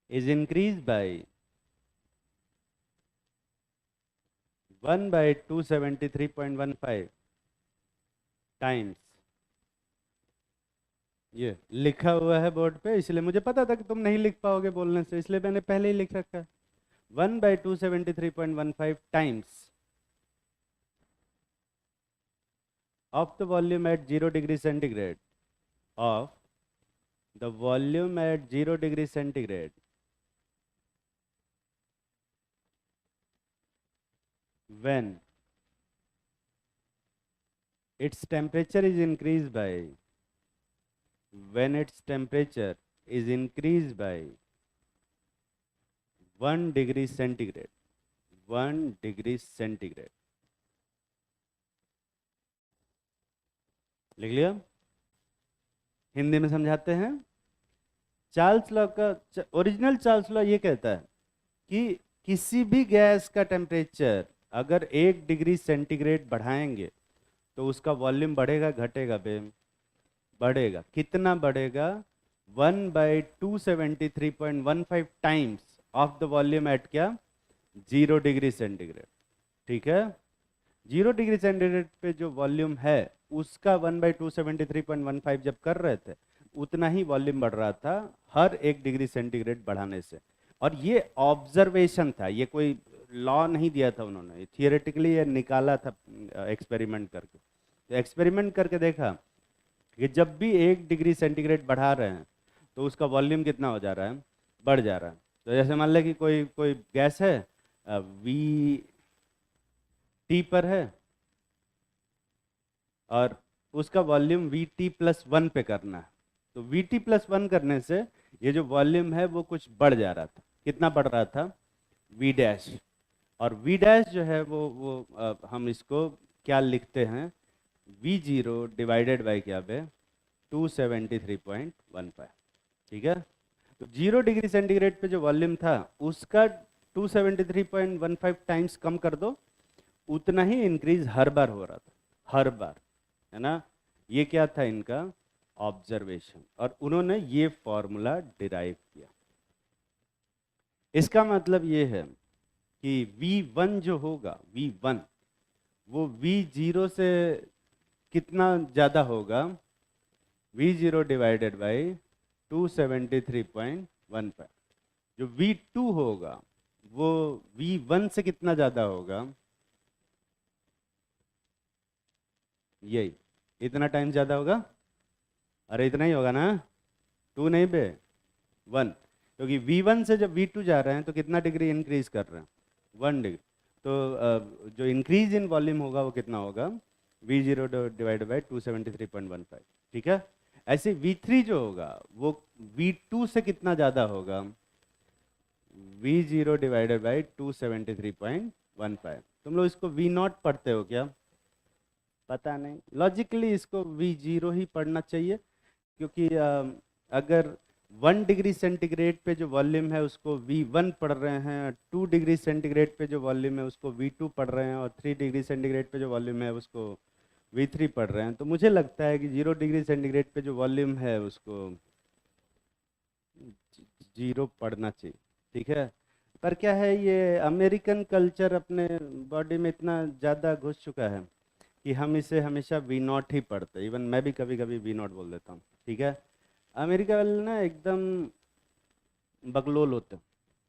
is increased by 1 by 273.15 times। ये लिखा हुआ है बोर्ड पे, इसलिए मुझे पता था कि तुम नहीं लिख पाओगे बोलने से, इसलिए मैंने पहले ही लिख रखा है 1 by 273.15 times of the volume at 0 degree centigrade of the volume at 0 degree centigrade when its temperature is increased by, when its temperature is increased by 1 degree centigrade, 1 degree centigrade। लिख लिया? हिंदी में समझाते हैं। चार्ल्स लॉ का ओरिजिनल चार्ल्स लॉ ये कहता है कि किसी भी गैस का टेम्परेचर अगर 1 डिग्री सेंटीग्रेड बढ़ाएंगे तो उसका वॉल्यूम बढ़ेगा घटेगा बे? बढ़ेगा। कितना बढ़ेगा? 1 by 273.15 times of the volume at क्या? 0 डिग्री सेंटीग्रेड, ठीक है? 0 डिग्री सेंटीग्रेड पे जो वॉल्यूम है उसका 1 बाई 273.15 जब कर रहे थे उतना ही वॉल्यूम बढ़ रहा था हर 1 डिग्री सेंटीग्रेड बढ़ाने से। और ये ऑब्जर्वेशन था, ये कोई लॉ नहीं दिया था उन्होंने, थियोरेटिकली ये निकाला था एक्सपेरिमेंट करके। तो एक्सपेरिमेंट करके देखा कि जब भी 1 डिग्री सेंटीग्रेड बढ़ा रहे हैं तो उसका वॉल्यूम कितना हो जा रहा है? बढ़ जा रहा है। तो जैसे मान लें कि कोई कोई गैस है वी टी पर है और उसका वॉल्यूम वी टी प्लस 1 पे करना है, तो वी टी प्लस 1 करने से ये जो वॉल्यूम है वो कुछ बढ़ जा रहा था। कितना बढ़ रहा था? V dash. और वी डैश जो है वो हम इसको क्या लिखते हैं? वी जीरो डिवाइडेड बाई क्या बे? 273.15, ठीक है? तो 0 डिग्री सेंटीग्रेड पे जो वॉल्यूम था उसका 273.15 टाइम्स कम कर दो, उतना ही इंक्रीज हर बार हो रहा था, हर बार, है ना? ये क्या था इनका? ऑब्जर्वेशन। और उन्होंने ये फॉर्मूला डिराइव किया। इसका मतलब ये है कि V1 जो होगा, V1 वो V0 से कितना ज़्यादा होगा? V0 divided by 273.15। जो V2 होगा वो V1 से कितना ज़्यादा होगा? यही, इतना टाइम ज़्यादा होगा। अरे इतना ही होगा ना? 2 नहीं बे, 1, क्योंकि V1 से जब V2 जा रहे हैं तो कितना डिग्री इंक्रीज कर रहे हैं? 1 डिग्री। तो जो इंक्रीज इन वॉल्यूम होगा वो कितना होगा? V0 डिवाइडेड बाई 273.15, ठीक है? ऐसे V3 जो होगा वो V2 से कितना ज़्यादा होगा? V0 divided by 273.15। तुम लोग इसको V0 पढ़ते हो क्या? पता नहीं, लॉजिकली इसको V0 ही पढ़ना चाहिए, क्योंकि अगर 1 डिग्री सेंटीग्रेड पे जो वॉल्यूम है उसको V1 पढ़ रहे हैं, 2 डिग्री सेंटीग्रेड पे जो वॉल्यूम है उसको V2 पढ़ रहे हैं, और 3 डिग्री सेंटीग्रेड पे जो वॉल्यूम है उसको V3 पढ़ रहे हैं, तो मुझे लगता है कि 0 डिग्री सेंटीग्रेड पे जो वॉल्यूम है उसको 0 पढ़ना चाहिए, ठीक है। पर क्या है, ये अमेरिकन कल्चर अपने बॉडी में इतना ज़्यादा घुस चुका है कि हम इसे हमेशा V0 ही पढ़ते हैं। इवन मैं भी कभी कभी V0 बोल देता हूँ, ठीक है। अमेरिका वाले ना एकदम बकलोल होते हैं,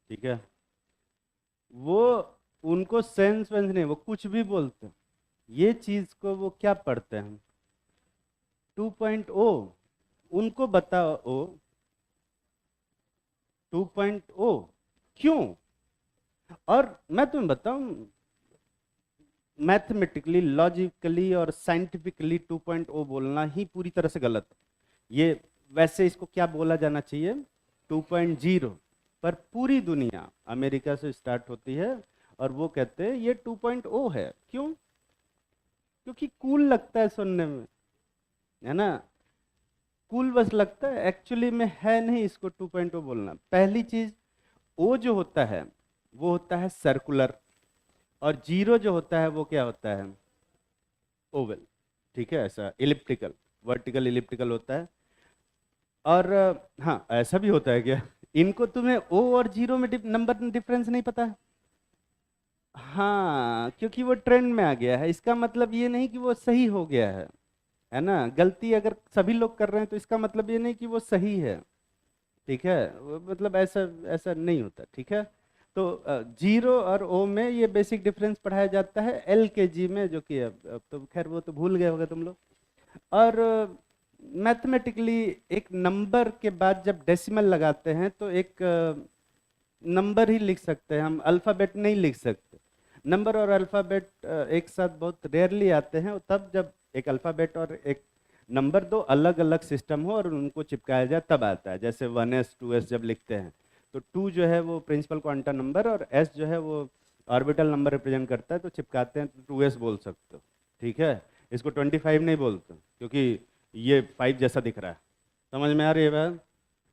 ठीक है। वो उनको सेंस वेंस नहीं, वो कुछ भी बोलते हैं। ये चीज़ को वो क्या पढ़ते हैं, 2.0, उनको बताओ 2.0 क्यों। और मैं तुम्हें बताऊं, मैथमेटिकली, लॉजिकली और साइंटिफिकली 2.0 बोलना ही पूरी तरह से गलत है। ये वैसे इसको क्या बोला जाना चाहिए, 2.0। पर पूरी दुनिया अमेरिका से स्टार्ट होती है और वो कहते हैं ये 2.0 है। क्यों? क्योंकि कूल लगता है सुनने में, है ना। कूल बस लगता है, एक्चुअली में है नहीं इसको 2.0 बोलना। पहली चीज, ओ जो होता है वो होता है सर्कुलर, और जीरो जो होता है वो क्या होता है, ओवल, ठीक है। ऐसा इलिप्टिकल, वर्टिकल इलिप्टिकल होता है। और हाँ, ऐसा भी होता है क्या, इनको तुम्हें ओ और जीरो में नंबर डिफरेंस नहीं पता है? हाँ, क्योंकि वो ट्रेंड में आ गया है। इसका मतलब ये नहीं कि वो सही हो गया है ना। गलती अगर सभी लोग कर रहे हैं तो इसका मतलब ये नहीं कि वो सही है, ठीक है। मतलब ऐसा ऐसा नहीं होता, ठीक है। तो जीरो और ओ में ये बेसिक डिफरेंस पढ़ाया जाता है LKG में, जो कि अब तो खैर वो तो भूल गए होगे तुम लोग। और मैथमेटिकली एक नंबर के बाद जब डेसिमल लगाते हैं तो एक नंबर ही लिख सकते हैं, हम अल्फ़ाबेट नहीं लिख सकते। नंबर और अल्फ़ाबेट एक साथ बहुत रेयरली आते हैं, तब जब एक अल्फ़ाबेट और एक नंबर दो अलग अलग सिस्टम हो और उनको चिपकाया जाए तब आता है। जैसे 1s 2s जब लिखते हैं तो 2 जो है वो प्रिंसिपल क्वांटम नंबर और s जो है वो ऑर्बिटल नंबर रिप्रेजेंट करता है, तो चिपकाते हैं तो 2s बोल सकते हो, ठीक है। इसको 25 नहीं बोलते क्योंकि ये 5 जैसा दिख रहा है। समझ में आ रही है बात?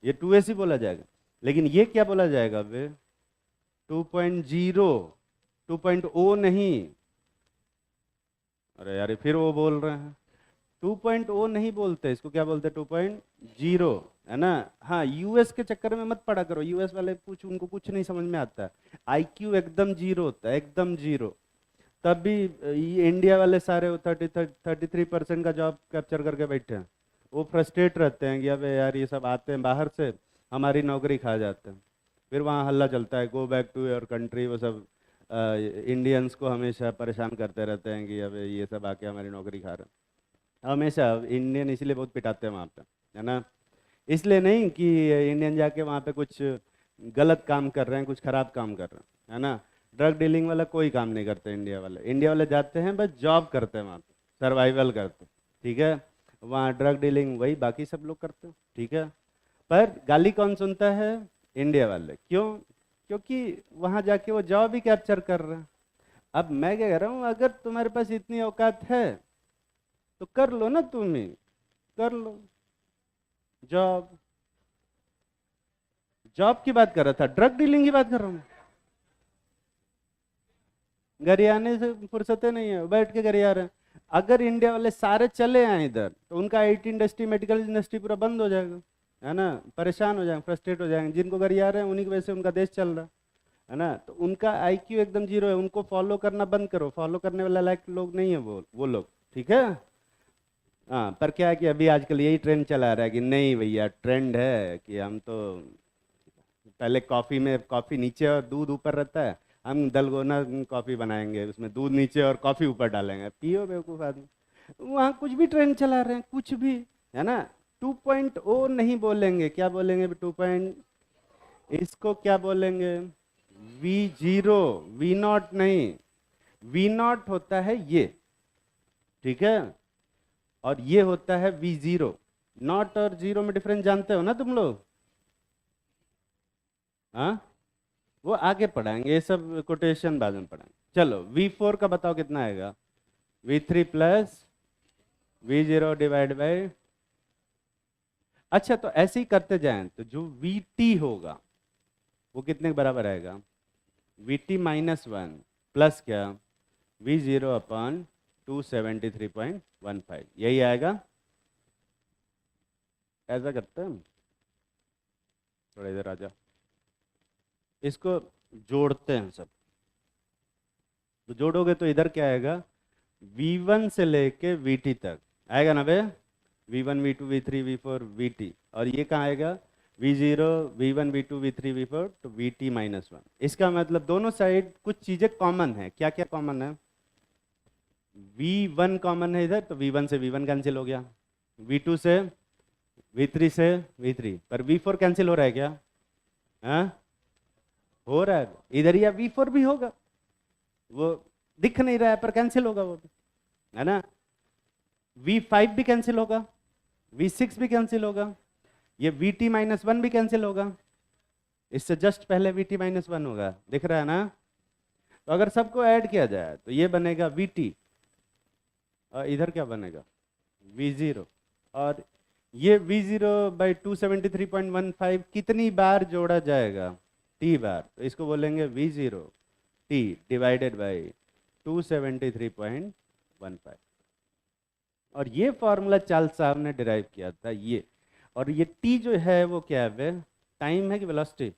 ये 2s ही बोला जाएगा। लेकिन ये क्या बोला जाएगा बे, 2.0, 2.0 नहीं। अरे यार, ये फिर वो बोल रहे हैं 2.0 नहीं बोलते, इसको क्या बोलते हैं, 2.0, है ना। हाँ, यूएस के चक्कर में मत पड़ा करो, यूएस वाले कुछ, उनको कुछ नहीं समझ में आता है। IQ एकदम जीरो होता है, एकदम जीरो। तब भी ये इंडिया वाले सारे वो 33% का जॉब कैप्चर करके बैठे हैं। वो फ्रस्ट्रेट रहते हैं कि अबे यार ये सब आते हैं बाहर से, हमारी नौकरी खा जाते हैं। फिर वहाँ हल्ला चलता है, go back to your country. वो सब इंडियंस को हमेशा परेशान करते रहते हैं कि अबे ये सब आके हमारी नौकरी खा रहे हैं। हमेशा इंडियन इसलिए बहुत पिटाते हैं वहाँ पे, है ना। इसलिए नहीं कि इंडियन जाके वहाँ पे कुछ गलत काम कर रहे हैं, कुछ खराब काम कर रहे हैं, है ना। ड्रग डीलिंग वाला कोई काम नहीं करते इंडिया वाले। इंडिया वाले जाते हैं बस जॉब करते हैं वहाँ पे, सर्वाइवल करते हैं, ठीक है। वहाँ ड्रग डीलिंग वही बाकी सब लोग करते हैं, ठीक है। पर गाली कौन सुनता है, इंडिया वाले। क्यों? क्योंकि वहाँ जाके वो जॉब ही कैप्चर कर रहे हैं। अब मैं क्या कह रहा हूँ, अगर तुम्हारे पास इतनी औकात है तो कर लो ना, तुम ही कर लो जॉब। जॉब की बात कर रहा था, ड्रग डीलिंग की बात कर रहा हूँ। गरियाने से फुर्सतें नहीं है, बैठ के गरिया रहे हैं। अगर इंडिया वाले सारे चले आए इधर तो उनका IT इंडस्ट्री, मेडिकल इंडस्ट्री पूरा बंद हो जाएगा, है ना। परेशान हो जाएंगे, फ्रस्ट्रेट हो जाएंगे। जिनको गरिया रहे हैं उन्हीं की वजह से उनका देश चल रहा है ना। तो उनका IQ एकदम जीरो है, उनको फॉलो करना बंद करो। फॉलो करने वाला लायक लोग नहीं है वो लोग, ठीक है। हाँ, पर क्या है कि अभी आजकल यही ट्रेंड चला रहा है कि नहीं भैया, ट्रेंड है कि हम तो पहले कॉफ़ी में कॉफ़ी नीचे और दूध ऊपर रहता है, हम दलगोना कॉफ़ी बनाएंगे, उसमें दूध नीचे और कॉफ़ी ऊपर डालेंगे, पियो बेवकूफ़ आदमी। वहाँ कुछ भी ट्रेंड चला रहे हैं, कुछ भी, है ना। 2.0 नहीं बोलेंगे, क्या बोलेंगे 2. इसको क्या बोलेंगे, V0, V0 नहीं। V0 होता है ये, ठीक है। और ये होता है V0। नॉट और जीरो में डिफरेंस जानते हो ना तुम लोग? हाँ, वो आगे पढ़ाएंगे, ये सब कोटेशन बाद में पढ़ाएंगे। चलो, V4 का बताओ कितना आएगा, V3 plus V0 divide by. अच्छा, तो ऐसे ही करते जाएं तो जो VT होगा वो कितने के बराबर आएगा, VT -1 प्लस क्या, V0 अपॉन 273.5, 15 यही आएगा। ऐसा करते हैं, थोड़ा इधर आ जा, इसको जोड़ते हैं सब। तो जोड़ोगे तो इधर क्या आएगा, V1 से लेके VT तक आएगा ना बे, V1 V2 V3 V4 VT, और ये कहाँ आएगा, V0 V1 V2 V3 V4 तो VT -1। इसका मतलब दोनों साइड कुछ चीजें कॉमन है। क्या क्या कॉमन है, V1 कॉमन है इधर, तो V1 से V1 कैंसिल हो गया, V2 से V3 से V3, पर V4 कैंसिल हो रहा है क्या, हाँ हो रहा है, इधर या V4 भी होगा, वो दिख नहीं रहा है पर कैंसिल होगा वो भी, है ना। V5 भी कैंसिल होगा, V6 भी कैंसिल होगा, ये VT -1 भी कैंसिल होगा, इससे जस्ट पहले VT -1 होगा, दिख रहा है ना। तो अगर सबको ऐड किया जाए तो ये बनेगा VT, और इधर क्या बनेगा V0, और ये V0/273.15 कितनी बार जोड़ा जाएगा, T बार, तो इसको बोलेंगे V0T डिवाइडेड बाई 273.15। और ये फॉर्मूला चार्ल्स साहब ने डिराइव किया था ये। और ये T जो है वो क्या है, टाइम है कि वेलोसिटी,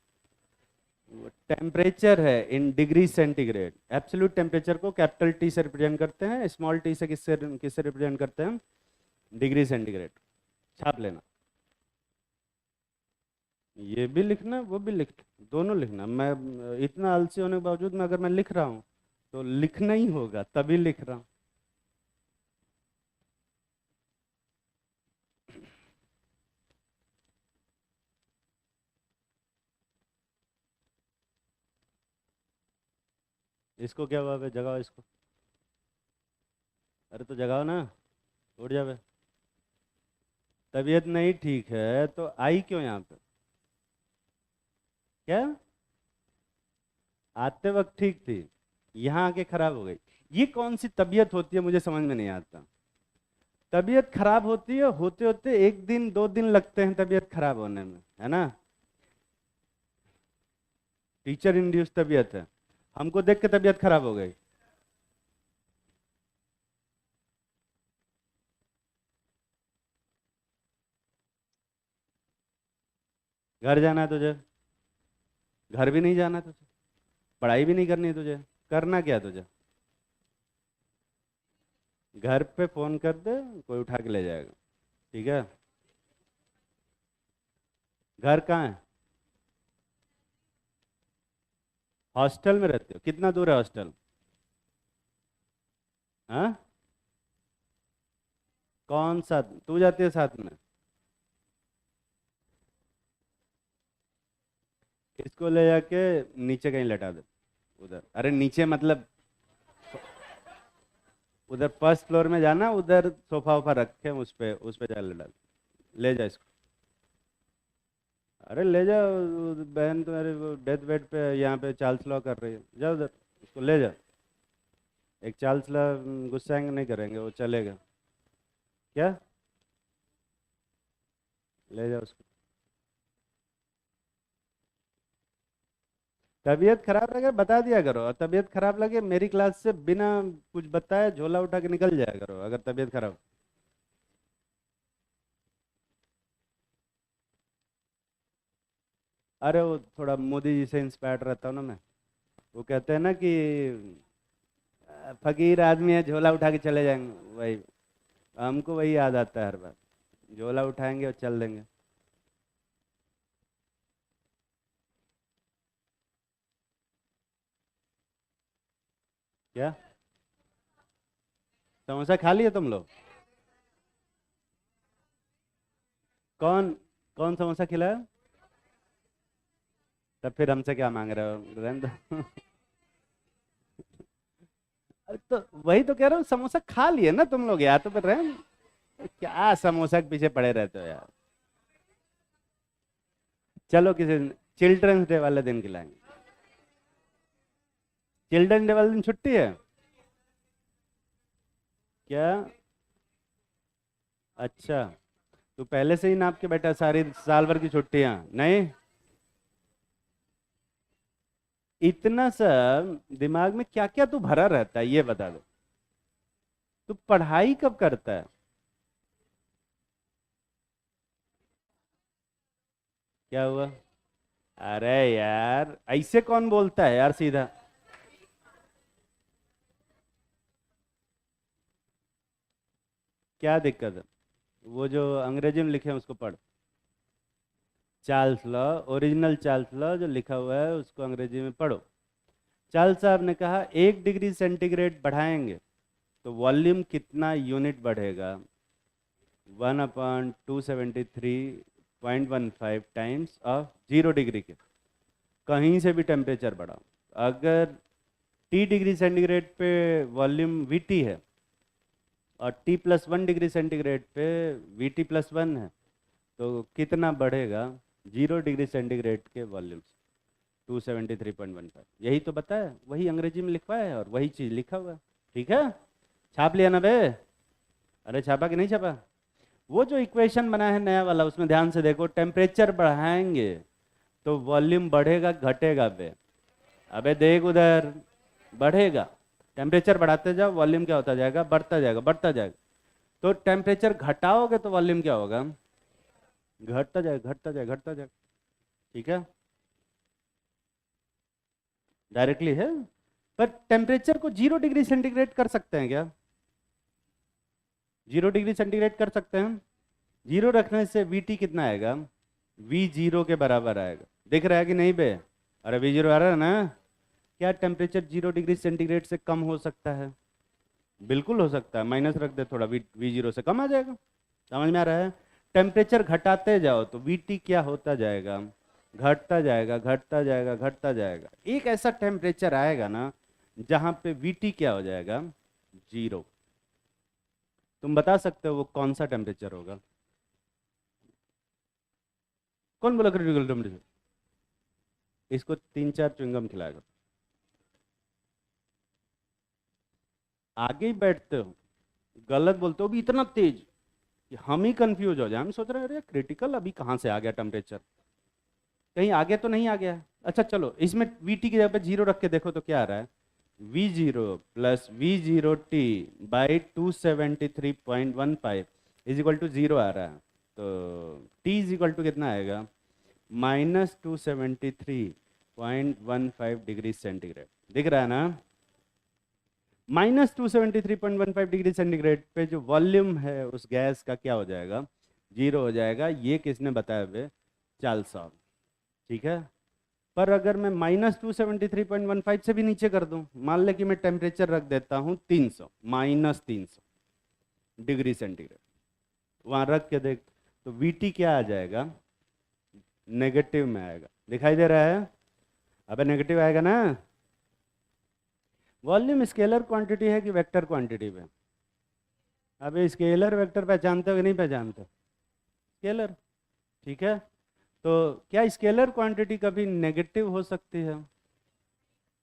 टेम्परेचर है in degree centigrade. Absolute temperature को कैपिटल T से रिप्रेजेंट करते हैं, स्मॉल t से किससे रिप्रेजेंट करते हैं, डिग्री सेंटीग्रेड। छाप लेना, ये भी लिखना वो भी लिख, दोनों लिखना। मैं इतना आलसी होने के बावजूद में अगर मैं लिख रहा हूँ तो लिखना ही होगा, तभी लिख रहा हूँ। इसको क्या हुआ, जगाओ इसको, अरे तो जगाओ ना, उठ जावे। तबीयत नहीं ठीक है तो आई क्यों यहाँ पे, क्या आते वक्त ठीक थी, यहाँ आके खराब हो गई। ये कौन सी तबीयत होती है मुझे समझ में नहीं आता। तबीयत खराब होती है, होते होते एक दिन दो दिन लगते हैं तबीयत खराब होने में, है ना। टीचर इंड्यूस तबीयत है, हमको देख के तबीयत खराब हो गई। घर जाना है तुझे, घर भी नहीं जाना तुझे, पढ़ाई भी नहीं करनी है तुझे, करना क्या है तुझे, घर पे फोन कर दे, कोई उठा के ले जाएगा, ठीक है। घर कहाँ है, हॉस्टल में रहते हो, कितना दूर है हॉस्टल, हाँ कौन सा, तू जाती है साथ में, इसको ले जाके नीचे कहीं लटा दे, उधर, अरे नीचे मतलब उधर फर्स्ट फ्लोर में जाना, उधर सोफा वोफा रखे हैं, उस पे जा लटा दे, ले जा इसको। अरे ले जा, बहन तुम्हारे वो डेथ बेड पे यहाँ पे चार्ल्स लॉ कर रही है, जा उधर, उसको ले जा। एक चार्ल्स लॉ गुस्सा नहीं करेंगे, वो चलेगा, क्या, ले जा उसको। तबीयत खराब लगे बता दिया करो, और तबीयत खराब लगे मेरी क्लास से बिना कुछ बताए झोला उठा के निकल जाया करो अगर तबीयत खराब। अरे वो थोड़ा मोदी जी से इंस्पायर्ड रहता हूँ ना मैं, वो कहते हैं ना कि फकीर आदमी है झोला उठा के चले जाएंगे, वही हमको वही याद आता है हर बार, झोला उठाएंगे और चल देंगे। क्या समोसा खा लिए तुम लोग, कौन कौन समोसा खिलाया, तब फिर हमसे क्या मांग रहे हो, रहने दो। अरे तो वही तो कह रहा हूँ, समोसा खा लिए ना तुम लोग यार, तो फिर रहे, क्या समोसा के पीछे पड़े रहते हो यार। चलो किसी दिन चिल्ड्रंस डे वाले दिन खिलाएंगे, चिल्ड्रन डे वाले दिन छुट्टी है क्या, अच्छा, तो पहले से ही नाप के बैठा सारी साल भर की छुट्टियां नहीं, इतना सा दिमाग में क्या क्या तू भरा रहता है ये बता दो। तो पढ़ाई कब करता है? क्या हुआ? अरे यार ऐसे कौन बोलता है यार सीधा? क्या दिक्कत है? वो जो अंग्रेजी में लिखे हैं उसको पढ़। Charles law, original Charles law जो लिखा हुआ है उसको अंग्रेजी में पढ़ो। चार्ल्स साहब ने कहा 1 डिग्री सेंटीग्रेड बढ़ाएंगे तो वॉल्यूम कितना यूनिट बढ़ेगा? 1/273.15 टाइम्स ऑफ 0 डिग्री के। कहीं से भी टेम्परेचर बढ़ाओ, अगर T डिग्री सेंटीग्रेड पे वॉल्यूम VT है और T+1 डिग्री सेंटीग्रेड पे VT+1 है, तो कितना बढ़ेगा 0 डिग्री सेंटीग्रेड के वॉल्यूम से? 273.15। यही तो बताया, वही अंग्रेजी में लिखवाया है और वही चीज़ लिखा हुआ है। ठीक है, छाप लिया ना बे? अरे छापा कि नहीं छापा? वो जो इक्वेशन बना है नया वाला, उसमें ध्यान से देखो, टेम्परेचर बढ़ाएंगे तो वॉल्यूम बढ़ेगा घटेगा बे? अबे देख उधर, बढ़ेगा। टेम्परेचर बढ़ाते जाओ, वॉल्यूम क्या होता जाएगा? बढ़ता जाएगा, बढ़ता जाएगा। तो टेम्परेचर घटाओगे तो वॉल्यूम क्या होगा? घटता जाएगा, घटता जाएगा, घटता जाएगा। ठीक है, डायरेक्टली है। पर टेम्परेचर को 0 डिग्री सेंटीग्रेड कर सकते हैं क्या? 0 डिग्री सेंटीग्रेड कर सकते हैं? जीरो रखने से VT कितना आएगा? V0 के बराबर आएगा। दिख रहा है कि नहीं बे? अरे V0 आ रहा है ना? क्या टेम्परेचर 0 डिग्री सेंटीग्रेड से कम हो सकता है? बिल्कुल हो सकता है। माइनस रख दे थोड़ा, V0 से कम आ जाएगा। समझ में आ रहा है? टेम्परेचर घटाते जाओ तो VT क्या होता जाएगा? घटता जाएगा, घटता जाएगा, घटता जाएगा। एक ऐसा टेम्परेचर आएगा ना जहां पे VT क्या हो जाएगा? 0। तुम बता सकते हो वो कौन सा टेम्परेचर होगा? कौन बोला क्रिटिकल टेम्परेचर? इसको 3-4 च्युइंगम खिलाएगा। आगे ही बैठते हो, गलत बोलते हो भी इतना तेज कि हम ही कंफ्यूज हो जाए। हम सोच रहे हैं अरे क्रिटिकल अभी कहाँ से आ गया टेम्परेचर, कहीं आगे तो नहीं आ गया? अच्छा चलो, इसमें VT की जगह पे 0 रख के देखो तो क्या आ रहा है? V0 plus V0T by 273.15 is equal to 0 आ रहा है। तो T इज इक्वल टू कितना आएगा? -273.15 डिग्री सेंटीग्रेड। दिख रहा है ना? -273.15 डिग्री सेंटीग्रेड पे जो वॉल्यूम है उस गैस का क्या हो जाएगा? 0 हो जाएगा। ये किसने बताया हुए? चार्ल्स साहब। ठीक है। पर अगर मैं -273.15 से भी नीचे कर दूं, मान ले कि मैं टेम्परेचर रख देता हूं 300, -300 डिग्री सेंटीग्रेड, वहां रख के देख, तो VT क्या आ जाएगा? नेगेटिव में आएगा। दिखाई दे रहा है? अबे नेगेटिव आएगा ना? वॉल्यूम स्केलर क्वांटिटी है कि वेक्टर क्वांटिटी है? अबे स्केलर वेक्टर पहचानते हो कि नहीं पहचानते? स्केलर। ठीक है। तो क्या स्केलर क्वांटिटी कभी नेगेटिव हो सकती है?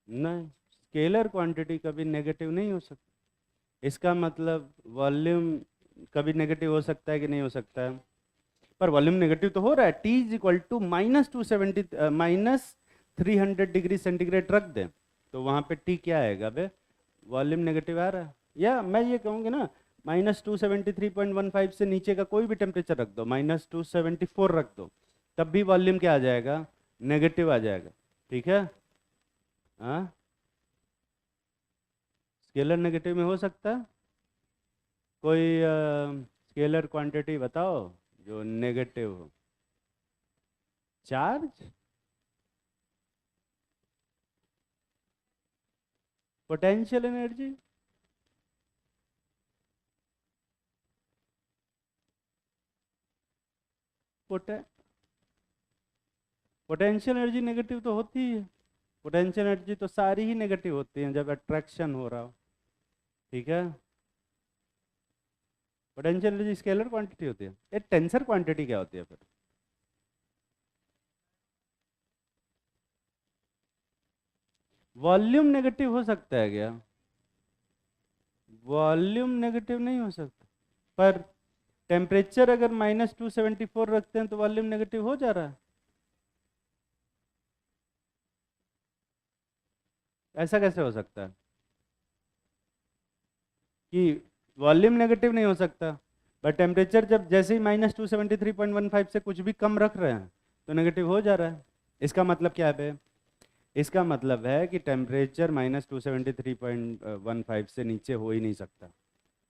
नहीं, स्केलर क्वांटिटी कभी नेगेटिव नहीं हो सकती। इसका मतलब वॉल्यूम कभी नेगेटिव हो सकता है कि नहीं हो सकता है? पर वॉल्यूम नेगेटिव तो हो रहा है। T is equal to -300 degree centigrade रख दें तो वहाँ पे T क्या आएगा बे? वॉल्यूम नेगेटिव आ रहा है। या मैं ये कहूँगी ना, -273.15 से नीचे का कोई भी टेम्परेचर रख दो, -274 रख दो, तब भी वॉल्यूम क्या आ जाएगा? नेगेटिव आ जाएगा। ठीक है। हाँ, स्केलर नेगेटिव में हो सकता है? कोई स्केलर क्वांटिटी बताओ जो नेगेटिव हो। Charge, potential energy. पोटे पोटेंशियल एनर्जी नेगेटिव तो होती ही है। पोटेंशियल एनर्जी तो सारी ही नेगेटिव होती हैं जब अट्रैक्शन हो रहा हो। ठीक है। पोटेंशियल एनर्जी स्केलर क्वांटिटी होती है। ये टेंसर क्वांटिटी क्या होती है फिर? वॉल्यूम नेगेटिव हो सकता है क्या? वॉल्यूम नेगेटिव नहीं हो सकता, पर टेम्परेचर अगर -274 रखते हैं तो वॉल्यूम नेगेटिव हो जा रहा है। ऐसा कैसे हो सकता है कि वॉल्यूम नेगेटिव नहीं हो सकता, बट टेम्परेचर जब जैसे ही -273.15 से कुछ भी कम रख रहे हैं तो नेगेटिव हो जा रहा है। इसका मतलब क्या है? इसका मतलब है कि टेम्परेचर -273.15 से नीचे हो ही नहीं सकता।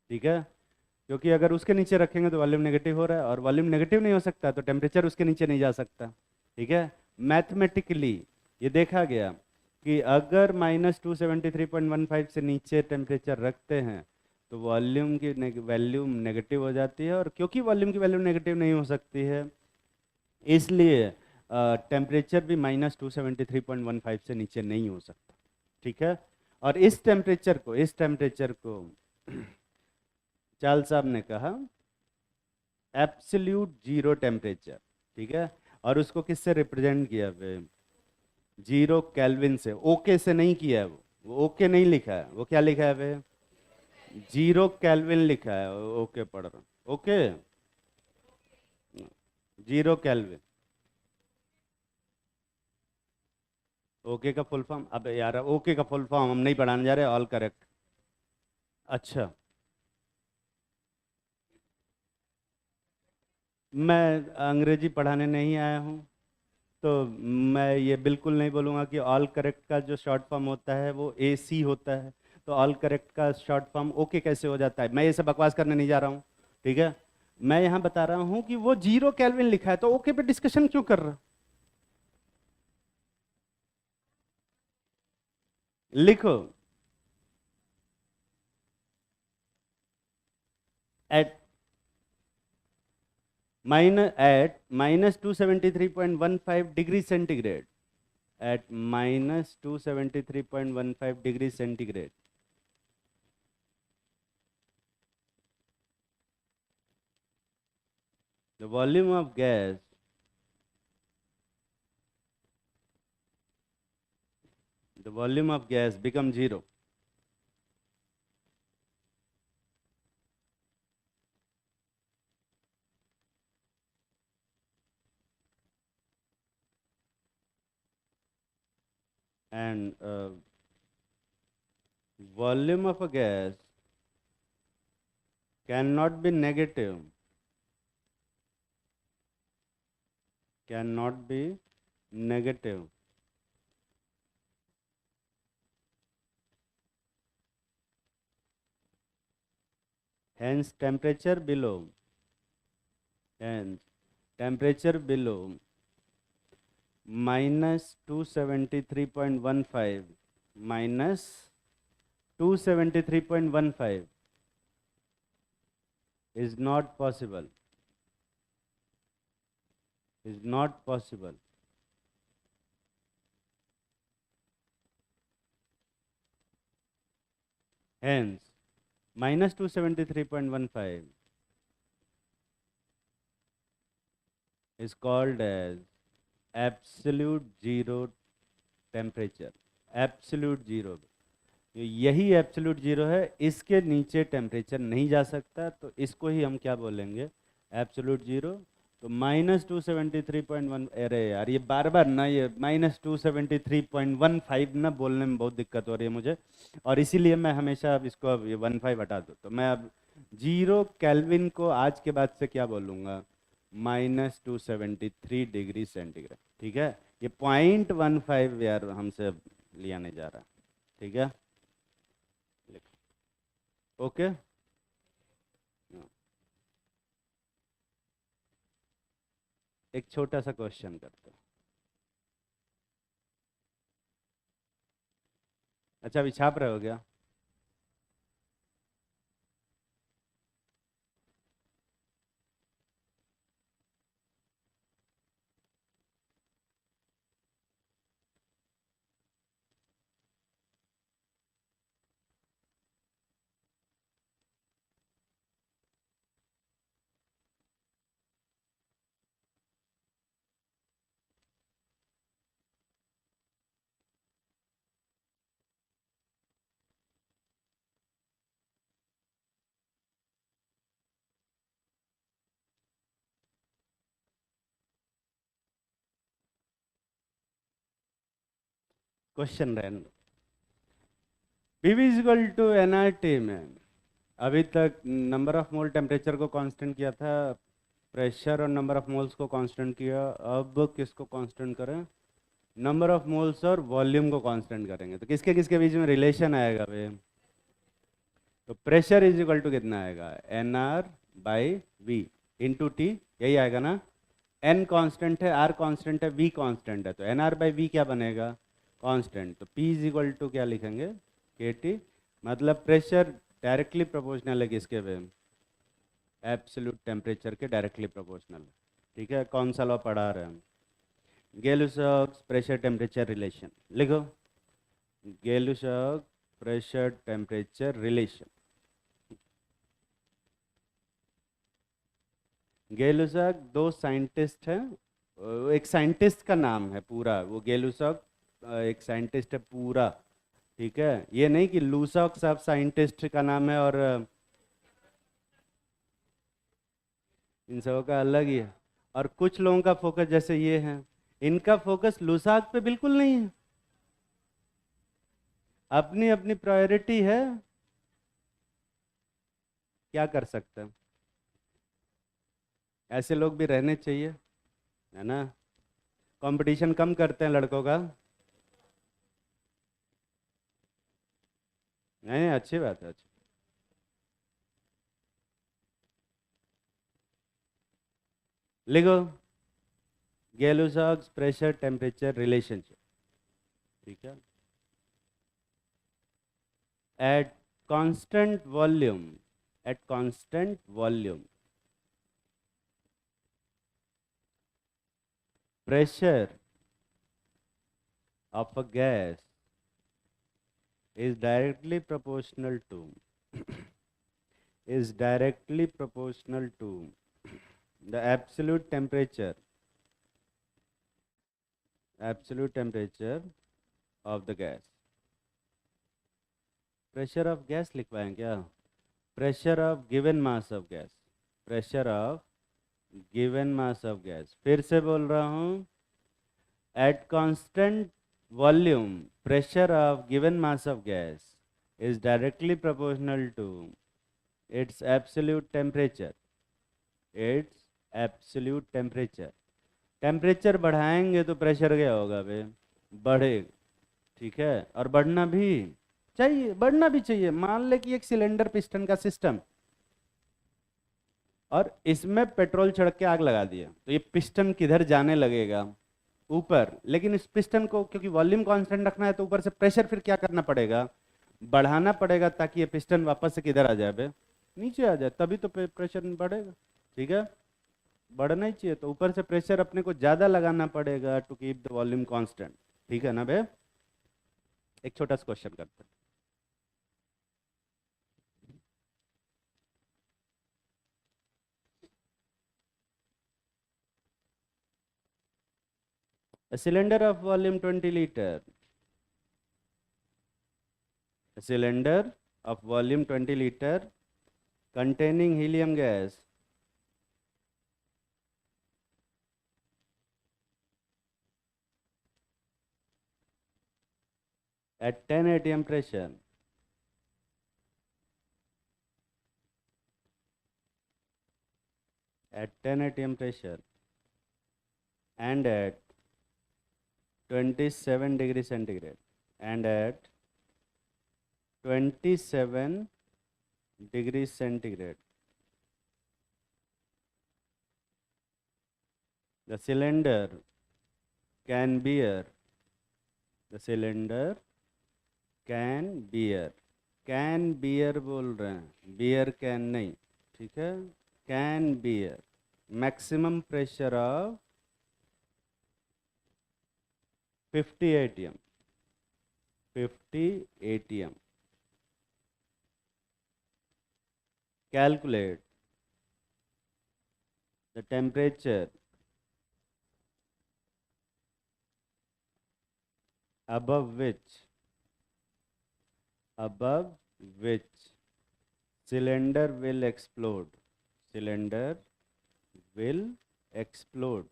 ठीक है, क्योंकि अगर उसके नीचे रखेंगे तो वॉल्यूम नेगेटिव हो रहा है, और वॉल्यूम नेगेटिव नहीं हो सकता तो टेम्परेचर उसके नीचे नहीं जा सकता। ठीक है, मैथमेटिकली ये देखा गया कि अगर -273.15 से नीचे टेम्परेचर रखते हैं तो वॉल्यूम की वैल्यू नेगेटिव हो जाती है, और क्योंकि वॉल्यूम की वैल्यू नेगेटिव नहीं हो सकती है, इसलिए टेम्परेचर भी -273.15 से नीचे नहीं हो सकता। ठीक है, और इस टेम्परेचर को चार्ल्स साहब ने कहा एब्सोल्यूट जीरो टेम्परेचर। ठीक है, और उसको किससे रिप्रेजेंट किया? 0 केल्विन से। ओके से नहीं किया है, वो ओके नहीं लिखा है, वो क्या लिखा है? 0 केल्विन लिखा है। ओके पढ़ रहा हूँ। Okay, 0 kelvin. ओके का फुल फॉर्म, अब यार ओके का फुल फॉर्म हम नहीं पढ़ाने जा रहे, ऑल करेक्ट। अच्छा, मैं अंग्रेजी पढ़ाने नहीं आया हूँ, तो मैं ये बिल्कुल नहीं बोलूँगा कि ऑल करेक्ट का जो शॉर्ट फॉर्म होता है वो AC होता है, तो ऑल करेक्ट का शॉर्ट फॉर्म ओके कैसे हो जाता है? मैं ये सब बकवास करने नहीं जा रहा हूँ। ठीक है, मैं यहाँ बता रहा हूँ कि वो 0 केल्विन लिखा है तो ओके पे डिस्कशन क्यों कर रहा? लिखो at -273.15 degree centigrade, at -273.15 degree centigrade, the volume of gas becomes zero. And volume of a gas cannot be negative, cannot be negative. Hence hence temperature below -273.15 -273.15 is not possible, is not possible. Hence, -273.15 is called as absolute zero temperature. Absolute zero, यही एब्सोल्यूट जीरो है, इसके नीचे टेम्परेचर नहीं जा सकता, तो इसको ही हम क्या बोलेंगे? Absolute zero. तो -273.1, अरे यार ये बार बार ना, ये -273.15 ना बोलने में बहुत दिक्कत हो रही है मुझे, और इसीलिए मैं हमेशा अब इसको अब ये 15 हटा दूँ, तो मैं अब 0 केल्विन को आज के बाद से क्या बोलूँगा? -273 डिग्री सेंटीग्रेड। ठीक है, ये 0.15 यार हमसे अब लिया नहीं जा रहा। ठीक है, ओके। एक छोटा सा क्वेश्चन करते हैं। अच्छा, अभी छाप रहे हो क्या? क्वेश्चन रहने, PV is equal to nRT में अभी तक नंबर ऑफ मोल टेम्परेचर को कांस्टेंट किया था, प्रेशर और नंबर ऑफ मोल्स को कांस्टेंट किया। अब किसको कांस्टेंट करें? नंबर ऑफ मोल्स और वॉल्यूम को कांस्टेंट करेंगे। तो किसके किसके बीच में रिलेशन आएगा भाई? तो प्रेशर इज इक्वल टू कितना आएगा? N R by V into T, यही आएगा ना। एन कांस्टेंट है, आर कांस्टेंट है, वी कांस्टेंट है, तो एन आर बाई वी क्या बनेगा? कांस्टेंट। तो पी इज इक्वल टू क्या लिखेंगे? के टी। मतलब प्रेशर डायरेक्टली प्रोपोर्शनल है किसके पे? एब्सोल्यूट टेम्परेचर के डायरेक्टली प्रोपोर्शनल। ठीक है, कौन सा लॉ पढ़ा रहे हैं हम? गेलुसॉक्स प्रेशर टेम्परेचर रिलेशन लिखो। गेलुसॉक्स प्रेशर टेम्परेचर रिलेशन। गेलुसॉक दो साइंटिस्ट हैं, एक साइंटिस्ट का नाम है पूरा, वो गेलुसॉक एक साइंटिस्ट है पूरा। ठीक है, ये नहीं कि लूसॉक सब साइंटिस्ट का नाम है और इन सबों का अलग ही है। और कुछ लोगों का फोकस जैसे ये है, इनका फोकस लूसाक पे बिल्कुल नहीं है, अपनी अपनी प्रायोरिटी है। क्या कर सकते हैं? ऐसे लोग भी रहने चाहिए, है ना। कंपटीशन कम करते हैं लड़कों का। नहीं नहीं, अच्छी बात है, अच्छी। लिखो गेलुसॉक्स प्रेशर टेम्परेचर रिलेशनशिप। ठीक है, at constant volume, at constant volume pressure of a gas is directly proportional to is directly proportional to the absolute temperature of the gas। Pressure of gas लिखवाएं क्या? Pressure of given mass of gas, pressure of given mass of gas. फिर से बोल रहा हूँ, at constant volume pressure of given mass of gas is directly proportional to its absolute temperature, its absolute temperature। Temperature बढ़ाएंगे तो प्रेशर क्या होगा बे? बढ़ेगा। ठीक है, और बढ़ना भी चाहिए, बढ़ना भी चाहिए। मान ले कि एक सिलेंडर पिस्टन का सिस्टम, और इसमें पेट्रोल छिड़क के आग लगा दिया, तो ये पिस्टन किधर जाने लगेगा? ऊपर। लेकिन इस पिस्टन को क्योंकि वॉल्यूम कांस्टेंट रखना है, तो ऊपर से प्रेशर फिर क्या करना पड़ेगा? बढ़ाना पड़ेगा, ताकि ये पिस्टन वापस से किधर आ जाए बे? नीचे आ जाए, तभी तो प्रेशर बढ़ेगा। ठीक है, बढ़ना ही चाहिए, तो ऊपर से प्रेशर अपने को ज़्यादा लगाना पड़ेगा to keep the volume constant. ठीक है ना बे? एक छोटा सा क्वेश्चन करते हैं। A cylinder of volume 20 liter, a cylinder of volume 20 liter containing helium gas at 10 atm pressure at 10 atm pressure and at 27 degree centigrade and at 27 degrees centigrade, the cylinder can bear, the cylinder can bear, can bear बोल रहे हैं, बियर कैन नहीं। ठीक है, can bear maximum pressure of 50 atm, 50 atm। Calculate the temperature above which cylinder will explode, cylinder will explode।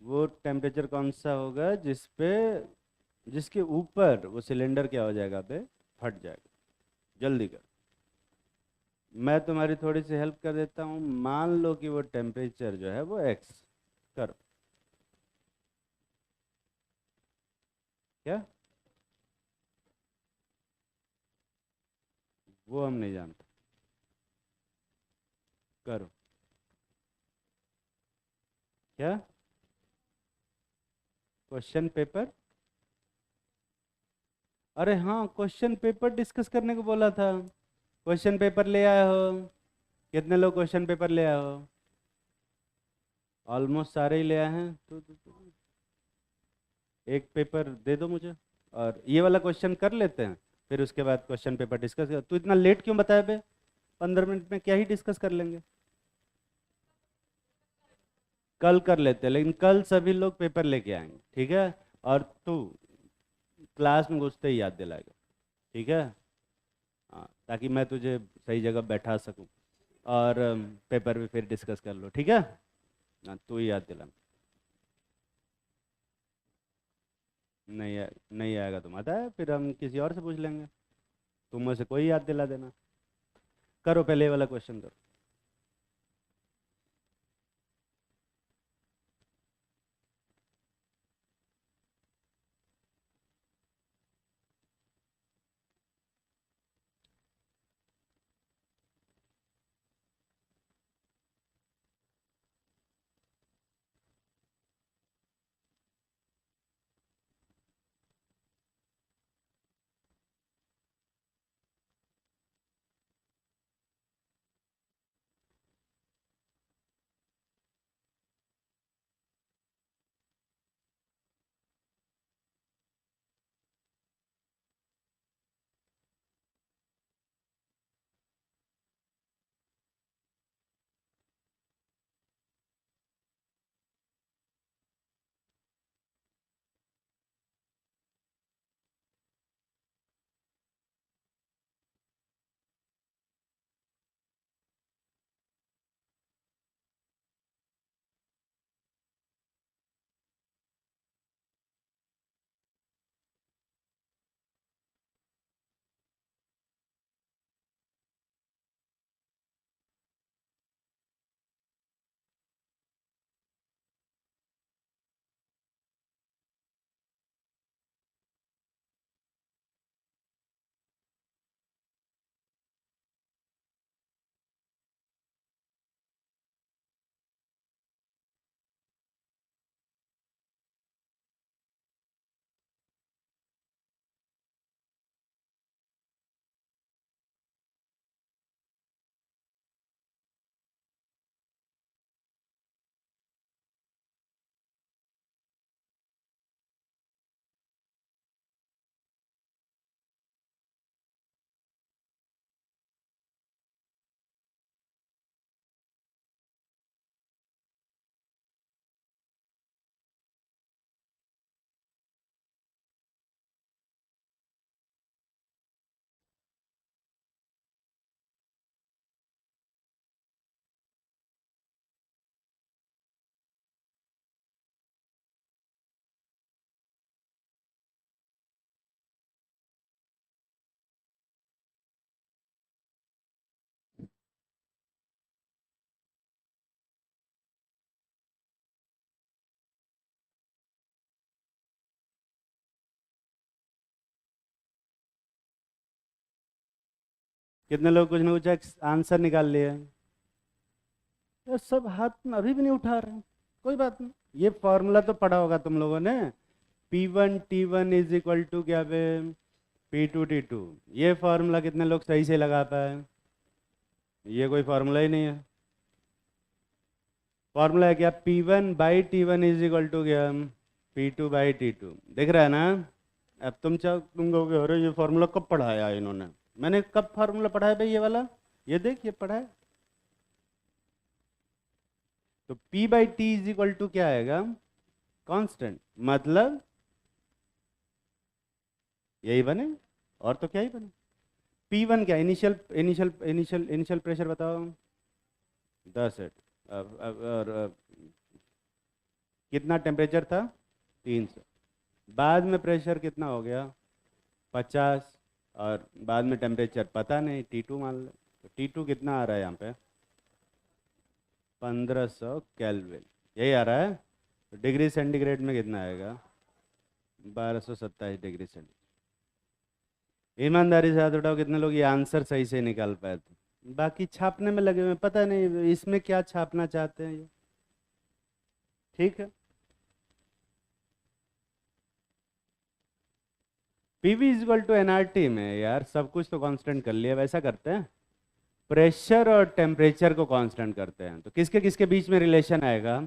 वो टेम्परेचर कौन सा होगा जिसके ऊपर वो सिलेंडर क्या हो जाएगा बे? फट जाएगा। जल्दी कर। मैं तुम्हारी थोड़ी सी हेल्प कर देता हूँ। मान लो कि वो टेम्परेचर जो है वो एक्स। करो। क्या? वो हम नहीं जानते। करो। क्या? Question paper? अरे हाँ, क्वेश्चन पेपर डिस्कस करने को बोला था। क्वेश्चन पेपर ले आए हो? कितने लोग क्वेश्चन पेपर ले आए हो? ऑलमोस्ट सारे ही ले आए हैं। तो एक पेपर दे दो मुझे, और ये वाला क्वेश्चन कर लेते हैं। फिर उसके बाद क्वेश्चन पेपर डिस्कस कर। तू इतना लेट क्यों बताया बे? 15 मिनट में क्या ही डिस्कस कर लेंगे। कल कर लेते हैं, लेकिन कल सभी लोग पेपर लेके आएंगे, ठीक है? और तू क्लास में घुसते ही याद दिलाएगा, ठीक है? हाँ, ताकि मैं तुझे सही जगह बैठा सकूं। और पेपर भी फिर डिस्कस कर लो, ठीक है? हाँ, तू ही याद दिलाना। नहीं आएगा तो मत आए, फिर हम किसी और से पूछ लेंगे। तुम में से कोई याद दिला देना। करो, पहले ये वाला क्वेश्चन करो। कितने लोग कुछ ना कुछ आंसर निकाल लिए? ये सब हाथ में अभी भी नहीं उठा रहे हैं। कोई बात नहीं, ये फॉर्मूला तो पढ़ा होगा तुम लोगों ने। P1 T1 is equal to क्या पे? P2 T2। ये फॉर्मूला कितने लोग सही से लगा पाए? ये कोई फॉर्मूला ही नहीं है। फॉर्मूला है क्या? P1/T1 इज इक्वल टू क्या? P2/T2। दिख रहा है ना? अब तुम कहोगे अरे ये फॉर्मूला कब पढ़ाया इन्होंने? मैंने कब फॉर्मूला पढ़ाया भाई ये वाला? ये देख, ये पढ़ा है। तो P/T इज इक्वल टू क्या आएगा? कांस्टेंट। मतलब यही बने, और तो क्या ही बने। P1 क्या? Initial initial initial initial pressure बताओ। 10 है। और कितना टेम्परेचर था? 300। बाद में प्रेशर कितना हो गया? 50। और बाद में टेम्परेचर पता नहीं, T2 मान लो। तो T2 कितना आ रहा है यहाँ पे? 1500 केल्विन, यही आ रहा है। तो डिग्री सेंटीग्रेड में कितना आएगा? 1227 डिग्री सेंटीग्रेड। ईमानदारी से हाथ उठाओ कितने लोग ये आंसर सही से निकाल पाए थे। बाकी छापने में लगे हुए हैं, पता नहीं इसमें क्या छापना चाहते हैं ये। ठीक है, पीवी इजल टू एनआरटी में यार सब कुछ तो कांस्टेंट कर लिया, वैसा करते हैं। प्रेशर और टेम्परेचर को कांस्टेंट करते हैं, तो किसके किसके बीच में रिलेशन आएगा?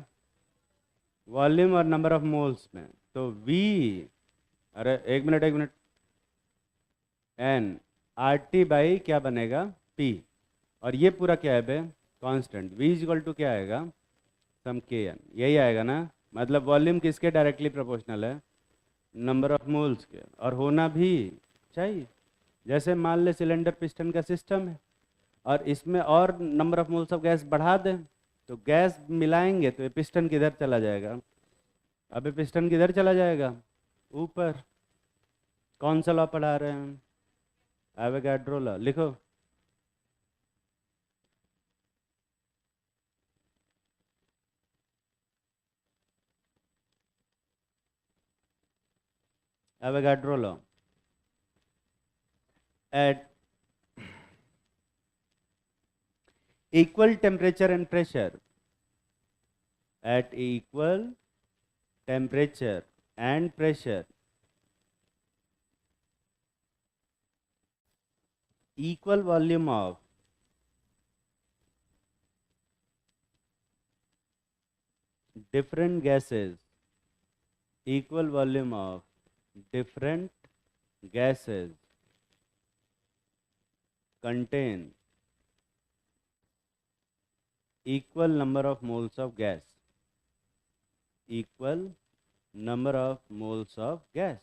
वॉल्यूम और नंबर ऑफ मोल्स में। तो V, अरे एक मिनट एक minute, N R T by क्या बनेगा? P। और ये पूरा क्या है बे? कांस्टेंट। V इजल टू क्या आएगा? सम के एन, यही आएगा ना। मतलब वॉल्यूम किसके डायरेक्टली प्रोपोर्शनल है? नंबर ऑफ मोल्स के, और होना भी चाहिए। जैसे मान ले सिलेंडर पिस्टन का सिस्टम है और इसमें और number of moles of gas बढ़ा दें, तो गैस मिलाएंगे तो ये पिस्टन किधर चला जाएगा? अबे पिस्टन किधर चला जाएगा? ऊपर। कौन सा लॉ पढ़ा रहे हैं? एवोगाड्रो लॉ, लिखो। Avogadro law. At equal temperature and pressure, at equal temperature and pressure, equal volume of different gases, equal volume of different gases contain equal number of moles of gas, equal number of moles of gas।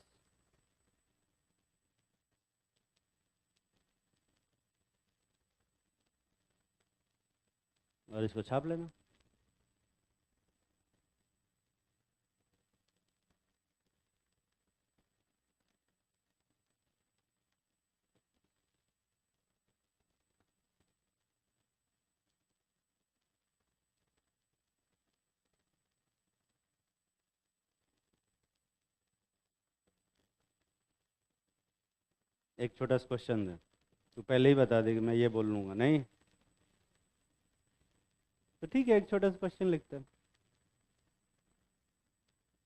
और इसको छाप लेना। एक छोटा सा क्वेश्चन दे, तू पहले ही बता दे कि मैं ये बोल लूँगा, नहीं तो ठीक है, एक छोटा सा क्वेश्चन लिखते हैं।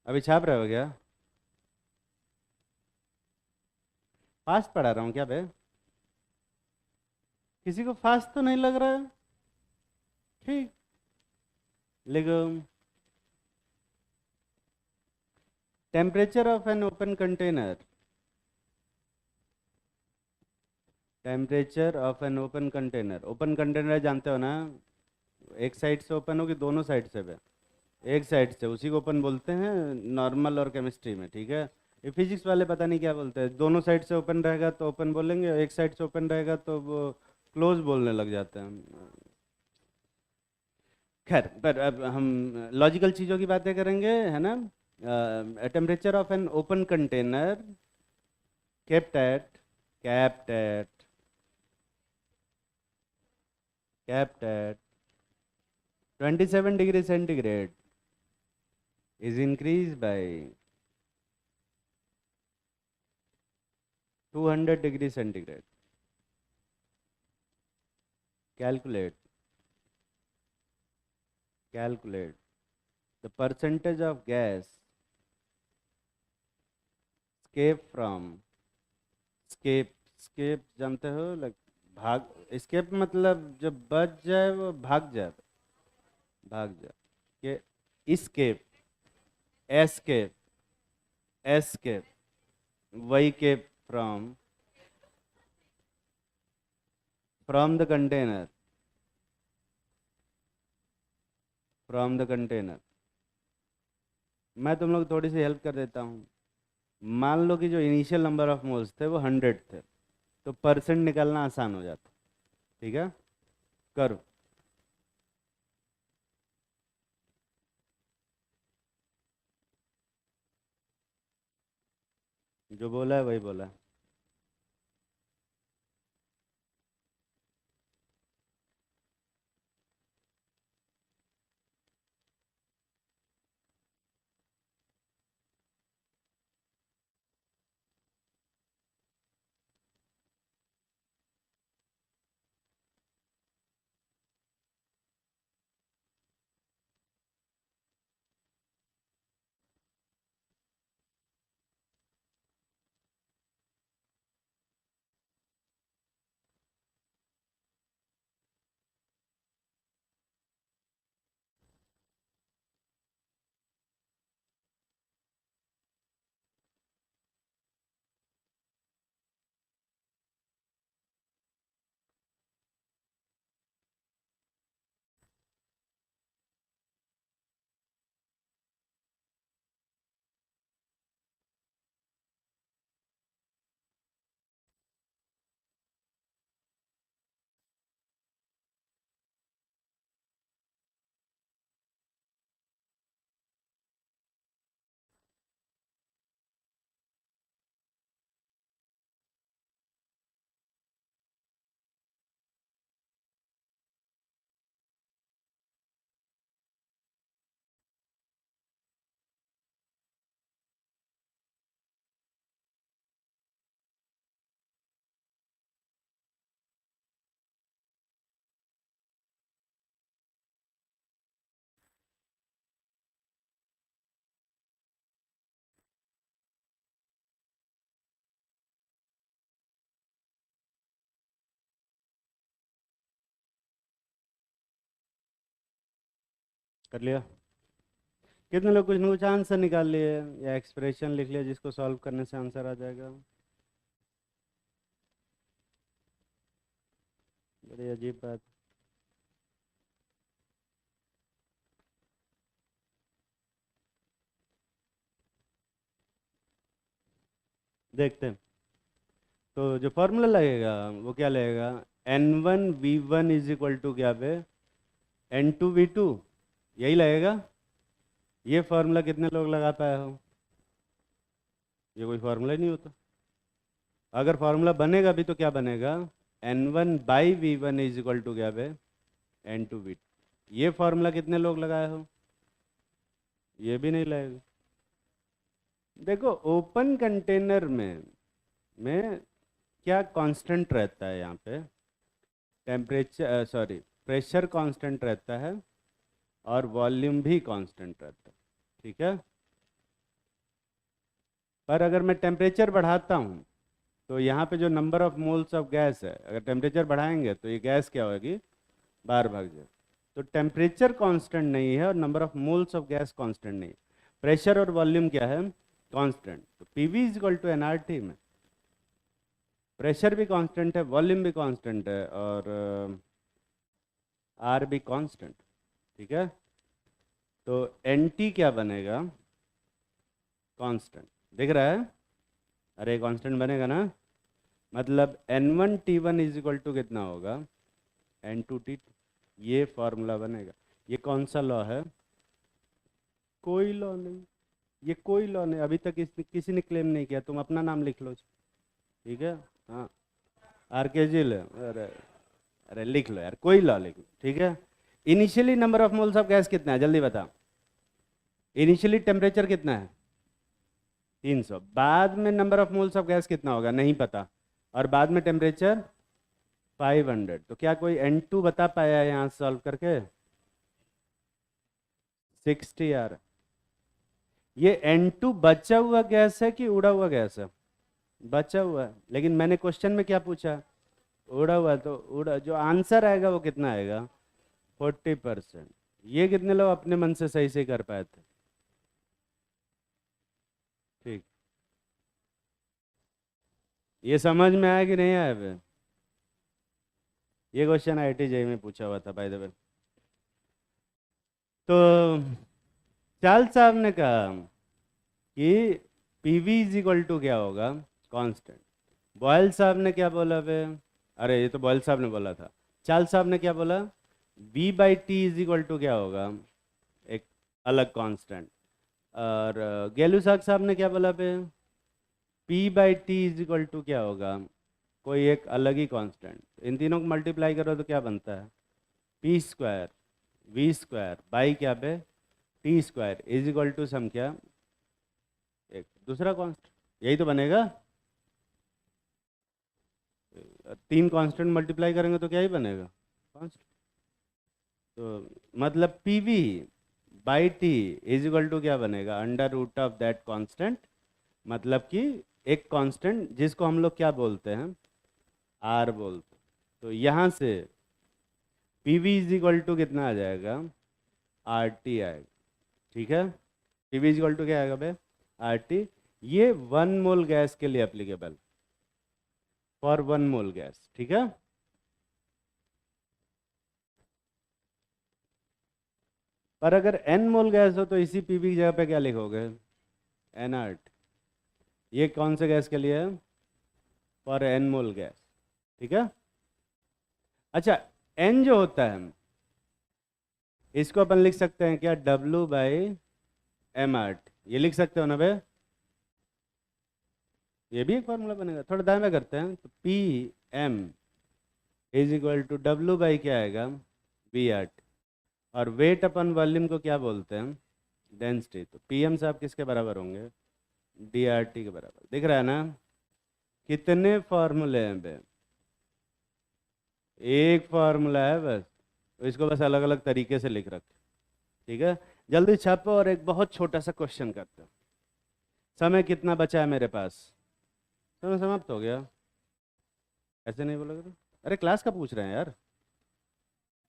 अभी छाप रहे हो क्या? फास्ट पढ़ा रहा हूँ क्या बे? किसी को फास्ट तो नहीं लग रहा है? ठीक, लिखो। Temperature of an open container, temperature of an open container. Open container जानते हो ना, एक साइड से ओपन होगी, दोनों साइड से बे। एक साइड से, उसी को ओपन बोलते हैं नॉर्मल और केमिस्ट्री में, ठीक है। ये फिजिक्स वाले पता नहीं क्या बोलते हैं, दोनों साइड से ओपन रहेगा तो ओपन बोलेंगे, एक साइड से ओपन रहेगा तो वो क्लोज बोलने लग जाते हैं। खैर, पर अब हम लॉजिकल चीज़ों की बातें करेंगे, है ना। Temperature of an open container kept at kept at kept at 27 degree centigrade is increased by 200 degree centigrade। Calculate the percentage of gas escape जानते हो, लाइक भाग। escape मतलब जब बच जाए वो भाग जाए के escape, escape वही के from the container, मैं तुम लोग थोड़ी सी हेल्प कर देता हूँ। मान लो कि जो इनिशियल नंबर ऑफ मोल्स थे वो 100 थे, तो परसेंट निकालना आसान हो जाता। ठीक है, करो। जो बोला है वही बोला है। कर लिया? कितने लोग कुछ ना कुछ आंसर निकाल लिए या एक्सप्रेशन लिख लिया जिसको सॉल्व करने से आंसर आ जाएगा? बड़ी अजीब बात। देखते हैं। तो जो फॉर्मूला लगेगा वो क्या लगेगा? N1V1 इज इक्वल टू क्या पे? N2V2, यही लगेगा। ये फॉर्मूला कितने लोग लगा पाए हो? ये कोई फॉर्मूला ही नहीं होता। अगर फॉर्मूला बनेगा भी तो क्या बनेगा? N1/V1 इज इक्वल टू क्या पे? N2V2। ये फॉर्मूला कितने लोग लगाए हो? ये भी नहीं लगेगा। देखो ओपन कंटेनर में क्या कांस्टेंट रहता है? यहाँ पे टेम्परेचर, सॉरी, प्रेशर कांस्टेंट रहता है और वॉल्यूम भी कांस्टेंट रहता है, ठीक है। पर अगर मैं टेम्परेचर बढ़ाता हूँ तो यहाँ पे जो number of moles of gas है, अगर टेम्परेचर बढ़ाएंगे तो ये गैस क्या होगी? बाहर भाग जाए। तो टेम्परेचर कांस्टेंट नहीं है और number of moles of gas constant नहीं है। प्रेशर और वॉल्यूम क्या है? कांस्टेंट। तो PV is equal to NRT में प्रेशर भी कांस्टेंट है, वॉल्यूम भी कांस्टेंट है और आर भी कांस्टेंट, ठीक है। तो एन टी क्या बनेगा? कांस्टेंट। दिख रहा है? अरे कांस्टेंट बनेगा ना, मतलब N1T1 इज इक्वल टू कितना होगा? N2T2। ये फॉर्मूला बनेगा। ये कौन सा लॉ है? कोई लॉ नहीं। ये कोई लॉ नहीं, अभी तक किसी ने क्लेम नहीं किया। तुम अपना नाम लिख लो, ठीक है। हाँ, आरकेजी ले। अरे अरे लिख लो यार, कोई लॉ लिख लो, ठीक है। Initially number of moles of gas कितना है? जल्दी बता। इनिशियली टेम्परेचर कितना है? 300। बाद में number of moles of gas कितना होगा? नहीं पता। और बाद में टेम्परेचर 500। तो क्या कोई N2 बता पाया है यहाँ सॉल्व करके? 60 यार। ये N2 बचा हुआ गैस है कि उड़ा हुआ गैस है? बचा हुआ है। लेकिन मैंने क्वेश्चन में क्या पूछा? उड़ा हुआ। तो उड़ा, जो आंसर आएगा वो कितना आएगा? 40%। ये कितने लोग अपने मन से सही से कर पाए थे? ठीक। ये समझ में आया कि नहीं आया बे? ये क्वेश्चन IIT जेईई में पूछा हुआ था बाय द वे। तो चाल साहब ने कहा कि पीवी इज इक्वल टू क्या होगा? कांस्टेंट। बॉयल साहब ने क्या बोला बे? अरे ये तो बॉयल साहब ने बोला था। चाल साहब ने क्या बोला? V/T इज इक्वल टू क्या होगा? एक अलग कांस्टेंट। और गेलू साहब ने क्या बोला बे? P/T इज इक्वल टू क्या होगा? कोई एक अलग ही कांस्टेंट। इन तीनों को मल्टीप्लाई करो तो क्या बनता है? P² V² बाई क्या पे? T² is equal to some क्या? एक दूसरा कांस्टेंट। यही तो बनेगा। तीन कांस्टेंट मल्टीप्लाई करेंगे तो क्या ही बनेगा? कांस्टेंट। तो मतलब PV by T is equal to क्या बनेगा? Under root of that constant. मतलब कि एक कांस्टेंट जिसको हम लोग क्या बोलते हैं? आर बोलते। तो यहाँ से पीवी इज इक्वल टू कितना आ जाएगा? आर टी आएगा, ठीक है। पीवी इज इक्वल टू क्या आएगा भाई? R T. ये 1 मोल गैस के लिए एप्लीकेबल, फॉर 1 मोल गैस, ठीक है। पर अगर n मोल गैस हो तो इसी पीवी की जगह पे क्या लिखोगे? nRT। ये कौन से गैस के लिए है? फॉर n मोल गैस, ठीक है। अच्छा, n जो होता है इसको अपन लिख सकते हैं क्या? W/mRT। ये लिख सकते हो ना भाई? ये भी एक फॉर्मूला बनेगा। थोड़ा दाएं में करते हैं तो PM is equal to W by क्या आएगा? VRT। और वेट अपन वॉल्यूम को क्या बोलते हैं? डेंसिटी। तो PM साहब किसके बराबर होंगे? DRT के बराबर। दिख रहा है ना? कितने फॉर्मूले हैं बे? एक फॉर्मूला है बस। तो इसको बस अलग अलग तरीके से लिख रखे, ठीक है। जल्दी छापो और एक बहुत छोटा सा क्वेश्चन करते हैं। समय कितना बचा है मेरे पास? समय समाप्त हो गया। ऐसे नहीं बोलोगे तो? अरे क्लास का पूछ रहे हैं यार।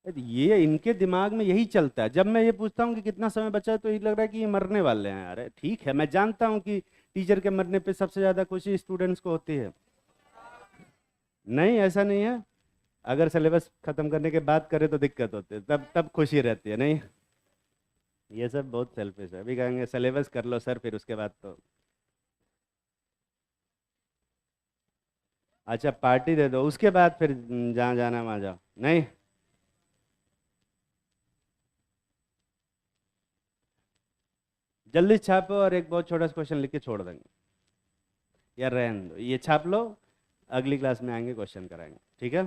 ये इनके दिमाग में यही चलता है। जब मैं ये पूछता हूँ कि कितना समय बचा है तो ये लग रहा है कि ये मरने वाले हैं। अरे ठीक है, मैं जानता हूँ कि टीचर के मरने पे सबसे ज़्यादा खुशी स्टूडेंट्स को होती है। नहीं, ऐसा नहीं है। अगर सिलेबस खत्म करने के बाद करे तो दिक्कत होती है, तब तब खुशी रहती है। नहीं, ये सब बहुत सेल्फिश है। अभी कहेंगे सिलेबस कर लो सर, फिर उसके बाद तो अच्छा पार्टी दे दो, उसके बाद फिर जहाँ जाना है वहाँ जाओ। नहीं, जल्दी छापो और एक बहुत छोटा सा क्वेश्चन लिख के छोड़ देंगे। या रहने दो, ये छाप लो, अगली क्लास में आएंगे क्वेश्चन कराएंगे, ठीक है।